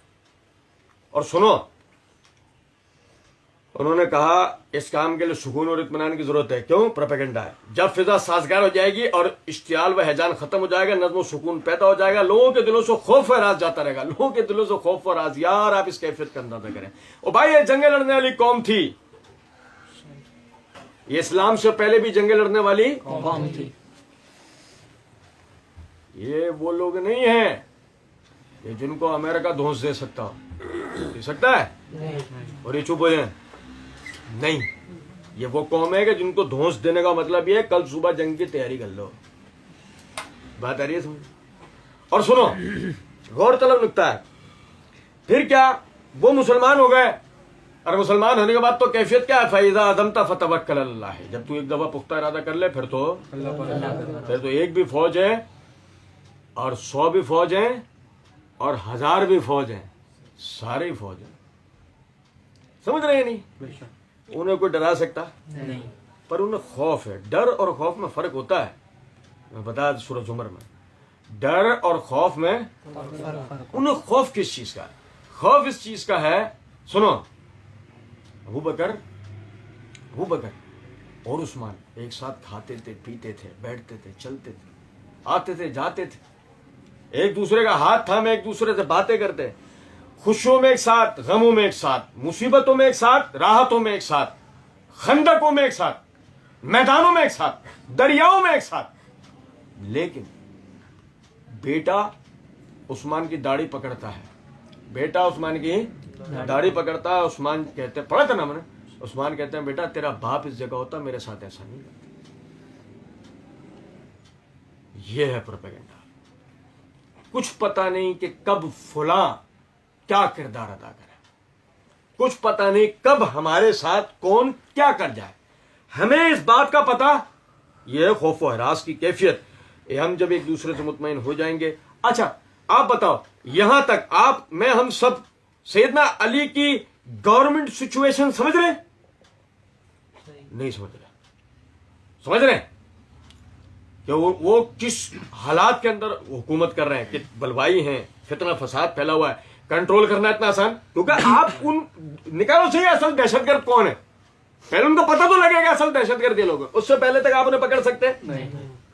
اور سنو، انہوں نے کہا اس کام کے لیے سکون اور اطمینان کی ضرورت ہے، کیوں؟ پروپیگنڈا ہے۔ جب فضا سازگار ہو جائے گی اور اشتعال و ہیجان ختم ہو جائے گا، نظم و سکون پیدا ہو جائے گا، لوگوں کے دلوں سے خوف و راز جاتا رہے گا، لوگوں کے دلوں سے خوف و راز۔ یار آپ اس کیفیت کا اندازہ کریں۔ او بھائی، یہ جنگیں لڑنے والی قوم تھی، یہ اسلام سے پہلے بھی جنگیں لڑنے والی قوم تھی، یہ وہ لوگ نہیں ہیں یہ جن کو امریکہ دھونس دے سکتا دے سکتا ہے نہیں، اور یہ چپ ہو جائیں۔ نہیں، یہ وہ قوم ہے کہ جن کو دھونس دینے کا مطلب یہ ہے کل صبح جنگ کی تیاری کر لو۔ بات آ رہی ہے سمجھ؟ اور سنو، غور طلب نکتہ ہے، پھر کیا وہ مسلمان ہو گئے، اور مسلمان ہونے کے بعد تو کیفیت کیا ہے؟ فَإِذَا عَزَمْتَ فَتَوَكَّلْ عَلَى اللَّهِ، جب تو ایک دفعہ پختہ ارادہ کر لے پھر تو ایک بھی فوج ہے اور 100 بھی فوج ہیں اور 1000 بھی فوج ہیں، سارے فوج ہیں۔ سمجھ رہے ہیں نہیں؟ انہیں کوئی ڈرا سکتا نہیں، پر انہیں خوف ہے۔ ڈر اور خوف میں فرق ہوتا ہے، میں بتا سورہ زمر میں، ڈر اور خوف میں انہیں خوف کس چیز کا ہے؟ خوف اس چیز کا ہے، سنو، ابو بکر اور عثمان ایک ساتھ کھاتے تھے، پیتے تھے، بیٹھتے تھے، چلتے تھے، آتے تھے، جاتے تھے، ایک دوسرے کا ہاتھ تھامے ایک دوسرے سے باتیں کرتے، خوشیوں میں ایک ساتھ، غموں میں ایک ساتھ، مصیبتوں میں ایک ساتھ، راحتوں میں ایک ساتھ، خندقوں میں ایک ساتھ، میدانوں میں ایک ساتھ، دریاؤں میں ایک ساتھ۔ لیکن بیٹا عثمان کی داڑھی پکڑتا ہے، بیٹا عثمان کی داڑھی پکڑتا ہے، عثمان کہتے ہیں، پڑھا تھا نا میں نے، عثمان کہتے ہیں بیٹا تیرا باپ اس جگہ ہوتا میرے ساتھ ایسا نہیں کرتا۔ یہ ہے پروپیگنڈا۔ کچھ پتا نہیں کہ کب فلاں کیا کردار ادا کرے، کچھ پتا نہیں کب ہمارے ساتھ کون کیا کر جائے، ہمیں اس بات کا پتا، یہ خوف و ہراس کی کیفیت، یہ ہم جب ایک دوسرے سے مطمئن ہو جائیں گے۔ اچھا آپ بتاؤ، یہاں تک آپ میں ہم سب سیدنا علی کی گورنمنٹ سچویشن سمجھ رہے ہیں؟ نہیں سمجھ رہے ہیں کہ وہ کس حالات کے اندر حکومت کر رہے ہیں، کہ بلوائی ہیں، فتنہ فساد پھیلا ہوا ہے، کنٹرول کرنا اتنا آسان؟ کیونکہ آپ ان نکالو صحیح اصل دہشت گرد کون ہے، پہلے ان کو پتہ تو لگے گا اصل دہشت گرد یہ لوگ، اس سے پہلے تک آپ انہیں پکڑ سکتے ہیں؟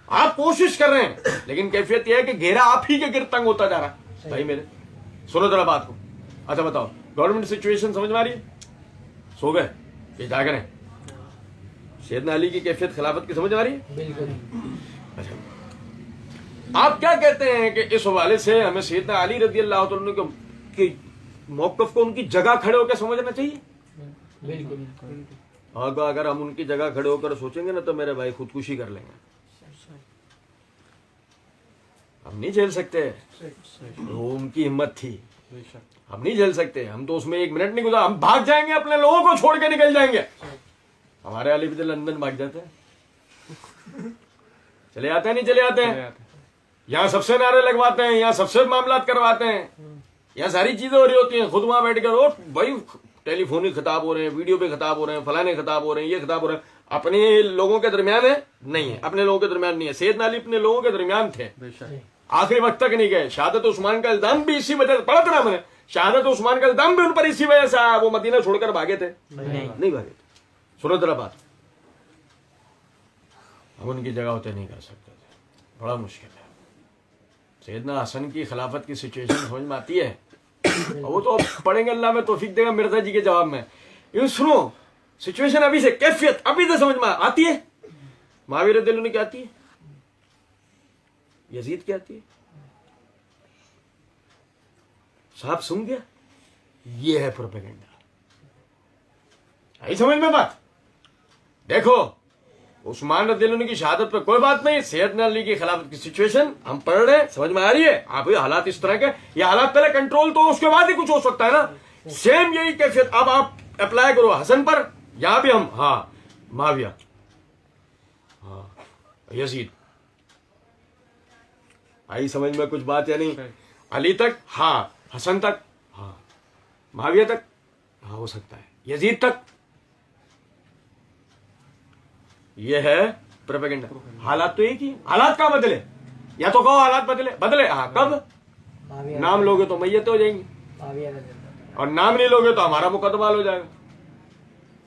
آپ کوشش کر رہے ہیں، لیکن کیفیت یہ ہے کہ گھیرا آپ ہی کے گرد تنگ ہوتا جا رہا ہے۔ بھائی میرے سنو ذرا بات کو، اچھا بتاؤ گورنمنٹ سچویشن سمجھ میں آ رہی ہے؟ سو گئے یہ جا کریں؟ سیدنا علی کی کیفیت خلافت کی سمجھ آ رہی ہے؟ بالکل۔ اچھا آپ کیا کہتے ہیں کہ اس حوالے سے ہمیں سیدنا علی رضی اللہ عنہ کے موقف کو ان کی جگہ کھڑے ہو کے سمجھنا چاہیے؟ بالکل۔ اور اگر ہم ان کی جگہ کھڑے ہو کر سوچیں گے نا تو میرے بھائی خودکشی کر لیں گے، ہم نہیں جھیل سکتے، وہ ان کی ہمت تھی، ہم نہیں جھیل سکتے، ہم تو اس میں ایک منٹ نہیں گزارا، ہم بھاگ جائیں گے، اپنے لوگوں کو چھوڑ کے نکل جائیں گے۔ ہمارے علی بھی لندن بھاگ جاتے ہیں، چلے آتے ہیں نہیں چلے آتے ہیں، یہاں سب سے نعرے لگواتے ہیں، یہاں سب سے معاملات کرواتے ہیں، یہاں ساری چیزیں ہو رہی ہوتی ہیں، خود وہاں بیٹھ کر بھائی ٹیلی فونک خطاب ہو رہے ہیں، ویڈیو پہ خطاب ہو رہے ہیں، فلانے خطاب ہو رہے ہیں، یہ خطاب ہو رہے ہیں، اپنے لوگوں کے درمیان ہے نہیں ہے، اپنے لوگوں کے درمیان نہیں ہے۔ سیدنا علی اپنے لوگوں کے درمیان تھے، آخری وقت تک نہیں گئے۔ شہادت عثمان کا الزام بھی اسی وجہ سے پڑھا تھا نا میں نے، شہادت عثمان کا الزام بھی ان پر اسی وجہ سے آیا، وہ مدینہ چھوڑ کر بھاگے تھے؟ نہیں بھاگے تھے۔ سنو ذرا بات، ہم ان کی جگہ ہوتے نہیں کر سکتے تھے، بڑا مشکل ہے۔ سیدنا حسن کی خلافت کی سچویشن سمجھ میں آتی ہے، وہ تو پڑھیں گے، اللہ میں توفیق دے گا مرزا جی کے جواب میں۔ یہ سنو سچویشن ابھی سے، کیفیت ابھی سے سمجھ میں آتی ہے۔ معاویہ رضی اللہ عنہ کیا آتی ہے، یزید کیا آتی ہے، صاحب سن گیا، یہ ہے پروپیگنڈا۔ آئی سمجھ میں بات؟ دیکھو عثمان رضی اللہ عنہ کی شہادت پہ کوئی بات نہیں، سیدنا علی کی خلافت کی سچویشن ہم پڑھ رہے ہیں، سمجھ میں آ رہی ہے؟ آپ حالات اس طرح کے، یہ حالات پہلے کنٹرول تو اس کے بعد ہی کچھ ہو سکتا ہے نا۔ سیم یہی کیفیت اب آپ اپلائی کرو حسن پر، یہاں بھی ہم، ہاں معاویہ، ہاں یزید، آئی سمجھ میں کچھ بات یا نہیں؟ علی تک ہاں، حسن تک ہاں، معاویہ تک ہاں، ہو سکتا ہے یزید تک۔ یہ ہے پروپیگنڈا۔ حالات تو ایک ہی، حالات کا بدلے، یا تو کہو حالات بدلے ہاں کب؟ نام لوگے تو میت ہو جائیں گے، اور نام نہیں لوگے تو ہمارا مقدمہ حل ہو جائے گا۔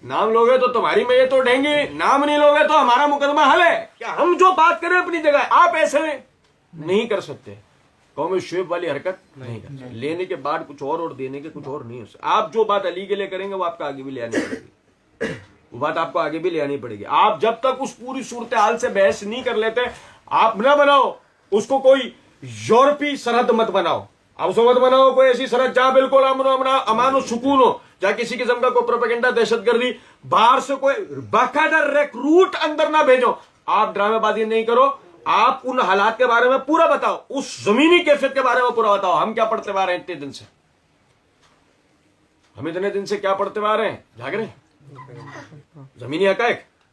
نام لوگے تو تمہاری میت اٹھیں گی، نام نہیں لوگے تو ہمارا مقدمہ حل ہے۔ کیا ہم جو بات کریں اپنی جگہ، آپ ایسے نہیں کر سکتے، قوم شعیب والی حرکت نہیں کر سکتے، لینے کے بعد کچھ اور دینے کے کچھ اور نہیں ہو سکتا۔ آپ جو بات علی کے لیے کریں گے وہ آپ کا آگے بھی لے آنی پڑے گی، وہ بات آپ کو آگے بھی لے آنی پڑے گی۔ آپ جب تک اس پوری صورتحال سے بحث نہیں کر لیتے، آپ نہ بناؤ اس کو کوئی یورپی سرحد، مت بناؤ، اب اس کو مت بناؤ کوئی ایسی سرحد جہاں بالکل امان و سکون ہو، جہاں کسی قسم کا کوئی پروپیگنڈا، دہشت گردی، باہر سے کوئی باقاعدہ ریکروٹ اندر نہ بھیجو۔ آپ ڈرامے بازی نہیں کرو، آپ ان حالات کے بارے میں پورا بتاؤ، اس زمینی کیفیت کے بارے میں پورا بتاؤ۔ ہم کیا پڑھتے آ رہے ہیں اتنے دن سے، ہم اتنے دن سے کیا پڑھتے آ رہے ہیں؟ جاگ رہے ہیں زمینی حقائق،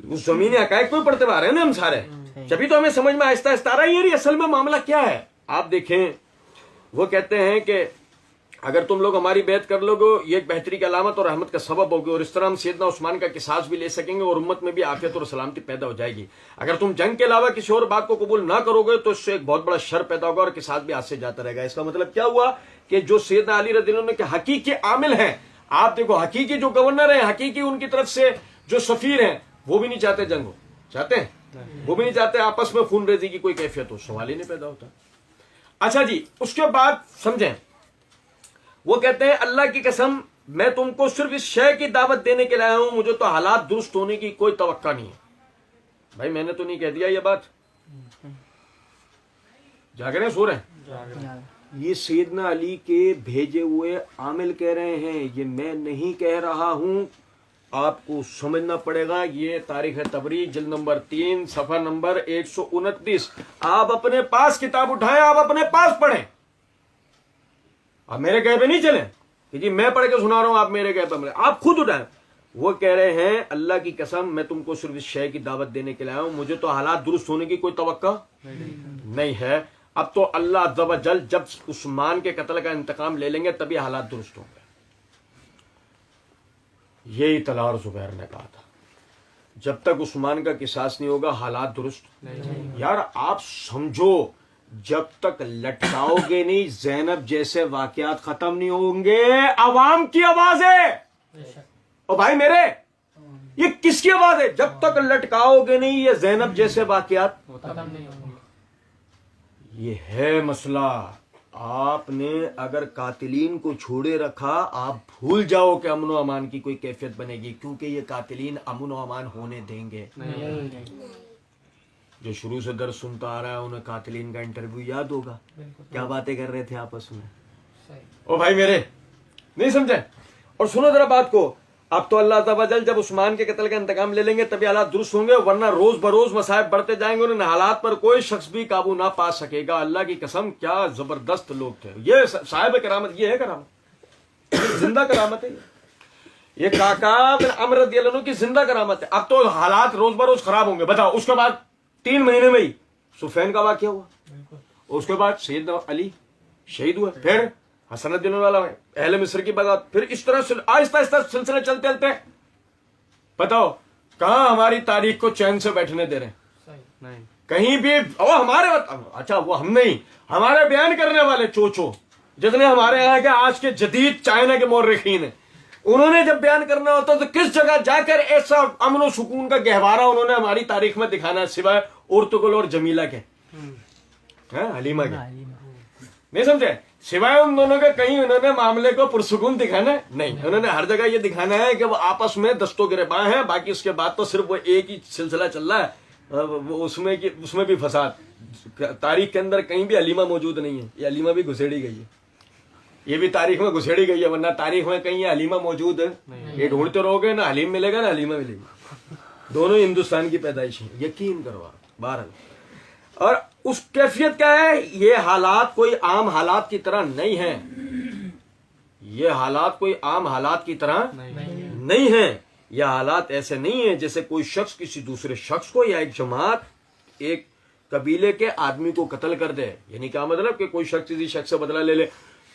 اس زمینی حقائق کو پڑھتے آ رہے ہیں نا ہم سارے، جبھی تو ہمیں سمجھ میں آہستہ آہستہ آ رہا ہے یہ اصل میں معاملہ کیا ہے۔ آپ دیکھیں وہ کہتے ہیں کہ اگر تم لوگ ہماری بیعت کر لو گے یہ ایک بہتری کی علامت اور رحمت کا سبب ہوگی، اور اس طرح ہم سیدنا عثمان کا قصاص بھی لے سکیں گے اور امت میں بھی عافیت اور سلامتی پیدا ہو جائے گی۔ اگر تم جنگ کے علاوہ کسی اور بات کو قبول نہ کرو گے تو اس سے ایک بہت بڑا شر پیدا ہوگا اور قصاص بھی ہاتھ سے جاتا رہے گا۔ اس کا مطلب کیا ہوا کہ جو سیدنا علی رضی اللہ عنہ کے حقیقی عامل ہیں، آپ دیکھو حقیقی جو گورنر ہیں، حقیقی ان کی طرف سے جو سفیر ہیں، وہ بھی نہیں چاہتے جنگ ہو، چاہتے ہیں وہ بھی نہیں چاہتے آپس میں خون ریزی کی کوئی کیفیت ہو، سوال ہی نہیں پیدا ہوتا۔ اچھا جی، اس کے بعد سمجھیں، وہ کہتے ہیں اللہ کی قسم میں تم کو صرف اس شے کی دعوت دینے کے لیے آیا ہوں، مجھے تو حالات درست ہونے کی کوئی توقع نہیں ہے۔ بھائی میں نے تو نہیں کہہ دیا یہ بات، جاگ رہے ہیں سو رہے ہیں؟ یہ سیدنا علی کے بھیجے ہوئے عامل کہہ رہے ہیں، یہ میں نہیں کہہ رہا ہوں، آپ کو سمجھنا پڑے گا۔ یہ تاریخ تبری جلد نمبر 3 صفحہ نمبر 129، آپ اپنے پاس کتاب اٹھائیں، آپ اپنے پاس پڑھیں، آپ میرے کہے پہ نہیں چلیں کہ جی میں پڑھ کے سنا رہا ہوں آپ میرے کہے پہ، آپ خود اٹھائیں۔ وہ کہہ رہے ہیں اللہ کی قسم میں تم کو صرف اس شے کی دعوت دینے کے لیے آیا ہوں، مجھے تو حالات درست ہونے کی کوئی توقع نہیں ہے۔ اب تو اللہ عز و جل جب عثمان کے قتل کا انتقام لے لیں گے تبھی حالات درست ہوں گے۔ یہی طلحہ اور زبیر نے کہا تھا، جب تک عثمان کا قصاص نہیں ہوگا حالات درست۔ یار آپ سمجھو، جب تک لٹکاؤ گے نہیں زینب جیسے واقعات ختم نہیں ہوں گے. عوام کی آواز ہے او بھائی میرے, یہ کس کی آواز ہے؟ جب تک لٹکاؤ گے نہیں یہ زینب جیسے واقعات ختم نہیں ہوں گے. یہ ہے مسئلہ. آپ نے اگر قاتلین کو چھوڑے رکھا, آپ بھول جاؤ کہ امن و امان کی کوئی کیفیت بنے گی, کیونکہ یہ قاتلین امن و امان ہونے دیں گے. جو شروع سے درس سنتا آ رہا ہے انہیں قاتلین کا انٹرویو یاد ہوگا, کیا باتیں کر رہے تھے آپس میں. او بھائی میرے, نہیں سمجھے؟ اور سنو ذرا بات کو. اب تو اللہ عز و جل جب عثمان کے قتل کا انتقام لے لیں گے تبھی حالات درست ہوں گے, ورنہ روز بروز مصائب بڑھتے جائیں گے, ان حالات پر کوئی شخص بھی قابو نہ پا سکے گا. اللہ کی قسم کیا زبردست لوگ تھے یہ صاحب کرامت. یہ ہے کرامت, زندہ کرامت ہے. یہ کاکا بن عمرو رضی اللہ عنہ کی زندہ کرامت ہے. اب تو حالات روز بروز خراب ہوں گے. بتاؤ, اس کے بعد 3 مہینے میں ہی سفین کا واقعہ ہوا, اس کے بعد سیدنا علی شہید ہوئے, پھر حسن رضی اللہ عنہ اہل مصر کی بغاوت, پھر اس طرح آہستہ آہستہ سلسلے چلتے چلتے بتاؤ کہاں ہماری تاریخ کو چین سے بیٹھنے دے رہے ہیں کہیں بھی. ہمارے اچھا وہ ہم نہیں, ہمارے بیان کرنے والے چوچو جتنے ہمارے یہاں کے آج کے جدید چائنا کے مورخین ہیں, انہوں نے جب بیان کرنا ہوتا تو کس جگہ جا کر ایسا امن و سکون کا گہوارہ انہوں نے ہماری تاریخ میں دکھانا ہے سوائے ارطغرل اور جمیلہ کے, حلیمہ کے. نہیں سمجھے؟ سوائے ان دونوں کے کہیں انہوں نے معاملے کو پرسکون دکھانا نہیں. انہوں نے ہر جگہ یہ دکھانا ہے کہ وہ آپس میں دست و گریباں ہیں, باقی اس کے بعد تو صرف وہ ایک ہی سلسلہ چل رہا ہے, اس میں بھی فساد. تاریخ کے اندر کہیں بھی حلیمہ موجود نہیں ہے, یہ حلیمہ بھی گھسیڑی گئی ہے, یہ بھی تاریخ میں گھسیڑی گئی ہے, ورنہ تاریخ میں کہیں یہ حلیمہ موجود ہے. یہ ڈھونڈتے رہو گے, نہ حلیم ملے گا نہ حلیمہ ملے گی. دونوں ہندوستان کی پیدائش ہیں, یقین کروا. بہرحال اور اس کیفیت کیا ہے, یہ حالات کوئی عام حالات کی طرح نہیں ہیں. یہ حالات کوئی عام حالات کی طرح نہیں ہیں. یہ حالات ایسے نہیں ہیں جیسے کوئی شخص کسی دوسرے شخص کو یا ایک جماعت ایک قبیلے کے آدمی کو قتل کر دے. یعنی کیا مطلب کہ کوئی شخص کسی شخص سے بدلہ لے لے,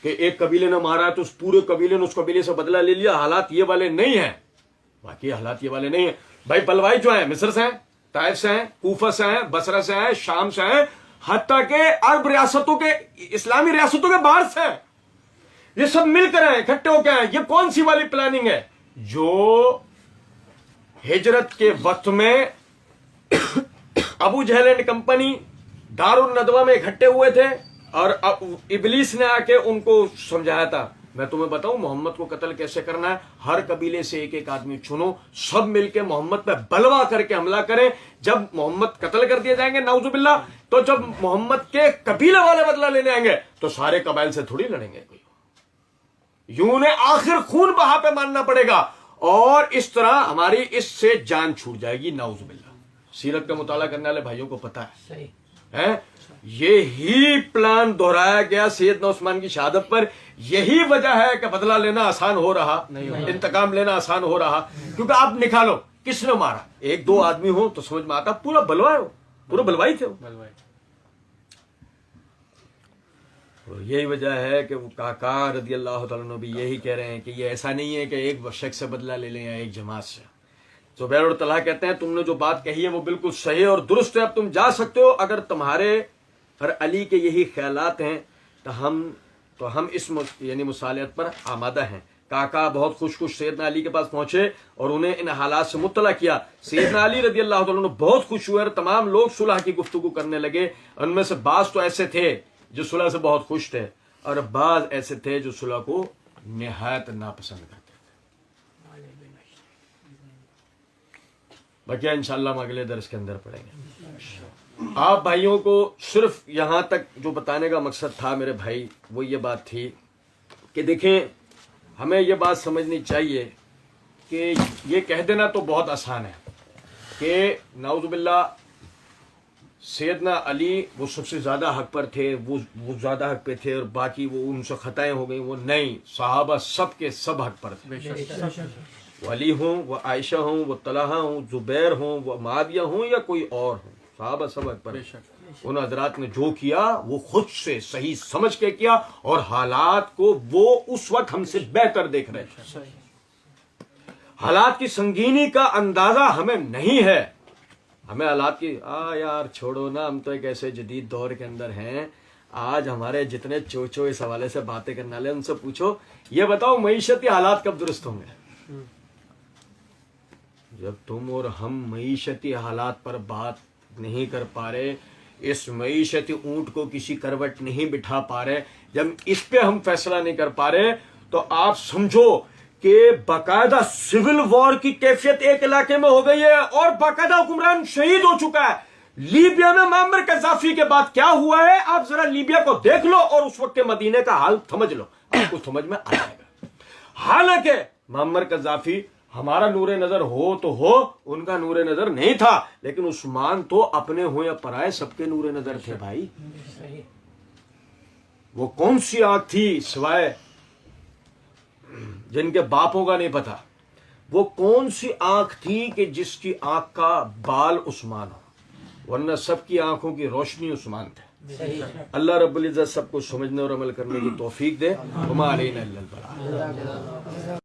کہ ایک قبیلے نے مارا ہے تو اس پورے قبیلے نے اس قبیلے سے بدلہ لے لیا. حالات یہ والے نہیں ہیں, باقی حالات یہ والے نہیں ہیں. بھائی بلوائی جو ہیں مصر سے ہیں, طائف سے ہیں, کوفہ سے ہیں, بصرہ سے ہیں, شام سے ہیں, حتیٰ کہ عرب ریاستوں کے اسلامی ریاستوں کے باہر سے ہیں. یہ سب مل کر ہیں, اکٹھے ہو کے ہیں. یہ کون سی والی پلاننگ ہے جو ہجرت کے وقت میں ابو جہل اینڈ کمپنی دار الندوہ میں اکٹھے ہوئے تھے اور ابلیس نے آ کے ان کو سمجھایا تھا, میں تمہیں بتاؤں محمد کو قتل کیسے کرنا ہے. ہر قبیلے سے ایک ایک آدمی چنو, سب مل کے محمد پہ بلوا کر کے حملہ کریں. جب محمد قتل کر دیے جائیں گے نعوذ باللہ, تو جب محمد کے قبیلے والے بدلہ لینے آئیں گے تو سارے قبائل سے تھوڑی لڑیں گے کوئی, یوں نے آخر خون بہا پہ ماننا پڑے گا, اور اس طرح ہماری اس سے جان چھوٹ جائے گی نعوذ باللہ. سیرت کا مطالعہ کرنے والے بھائیوں کو پتہ ہے یہی پلان دہرایا گیا سیدنا عثمان کی شہادت پر. یہی وجہ ہے کہ بدلہ لینا آسان ہو رہا, انتقام لینا آسان ہو رہا, کیونکہ آپ نکالو کس نے مارا, 1-2 آدمی ہو تو سمجھ میں آتا پورا بلوائے ہو, پورا بلوائی تھے. یہی وجہ ہے کہ وہ کاکا رضی اللہ تعالیٰ عنہ بھی یہی کہہ رہے ہیں کہ یہ ایسا نہیں ہے کہ ایک شخص سے بدلہ لے لیں یا ایک جماعت سے. زبیر اور طلحہ کہتے ہیں تم نے جو بات کہی ہے وہ بالکل صحیح اور درست ہے, اب تم جا سکتے ہو. اگر تمہارے اور علی کے یہی خیالات ہیں تو ہم اس یعنی مصالحت پر آمادہ ہیں. کاکا بہت خوش سیدنا علی کے پاس پہنچے اور انہیں ان حالات سے مطلع کیا. سیدنا علی رضی اللہ تعالیٰ عنہ بہت خوش ہوئے اور تمام لوگ صلح کی گفتگو کرنے لگے. ان میں سے بعض تو ایسے تھے جو صلح سے بہت خوش تھے اور بعض ایسے تھے جو صلح کو نہایت ناپسند کرتے تھے. باقی انشاءاللہ ہم اگلے درس کے اندر پڑھیں گے. آپ بھائیوں کو صرف یہاں تک جو بتانے کا مقصد تھا میرے بھائی وہ یہ بات تھی کہ دیکھیں ہمیں یہ بات سمجھنی چاہیے کہ یہ کہہ دینا تو بہت آسان ہے کہ نعوذ باللہ سیدنا علی وہ سب سے زیادہ حق پر تھے, وہ زیادہ حق پہ تھے اور باقی وہ ان سے خطائیں ہو گئیں. وہ نہیں, صحابہ سب کے سب حق پر تھے. وہ علی ہوں, وہ عائشہ ہوں, وہ طلحہ ہوں, زبیر ہوں, وہ معاویہ ہوں یا کوئی اور ہوں, صحابہ سب حق پر. ان حضرات نے جو کیا وہ خود سے صحیح سمجھ کے کیا اور حالات کو وہ اس وقت ہم سے بہتر دیکھ رہے تھے. حالات کی سنگینی کا اندازہ ہمیں نہیں ہے, ہمیں حالات کی یار چھوڑو نا، ہم تو ایک ایسے جدید دور کے اندر ہیں، آج ہمارے جتنے چوچو اس حوالے سے باتیں کرنے والے ان سے پوچھو یہ بتاؤ معیشتی حالات کب درست ہوں گے؟ جب تم اور ہم معیشتی حالات پر بات نہیں کر پا رہے، اس معیشتی اونٹ کو کسی کروٹ نہیں بٹھا پا رہے، جب اس پہ ہم فیصلہ نہیں کر پا رہے، تو آپ سمجھو کہ باقاعدہ سول وار کی کیفیت ایک علاقے میں ہو گئی ہے اور باقاعدہ حکمران شہید ہو چکا ہے۔ لیبیا میں معمر قذافی کے بعد کیا ہوا ہے، آپ ذرا لیبیا کو دیکھ لو اور اس وقت کے مدینے کا حال سمجھ لو، آپ کو سمجھ میں آ جائے گا۔ حالانکہ معمر قذافی ہمارا نور نظر ہو تو ہو، ان کا نور نظر نہیں تھا، لیکن عثمان تو اپنے ہوں یا پرائے سب کے نور نظر تھے بھائی۔ وہ کون سی آنکھ تھی سوائے جن کے باپوں کا نہیں پتا، وہ کون سی آنکھ تھی کہ جس کی آنکھ کا بال عثمان ہو، ورنہ سب کی آنکھوں کی روشنی عثمان تھے۔ اللہ رب العزت سب کو سمجھنے اور عمل کرنے کی توفیق دے۔ وما علینا الا البلاغ۔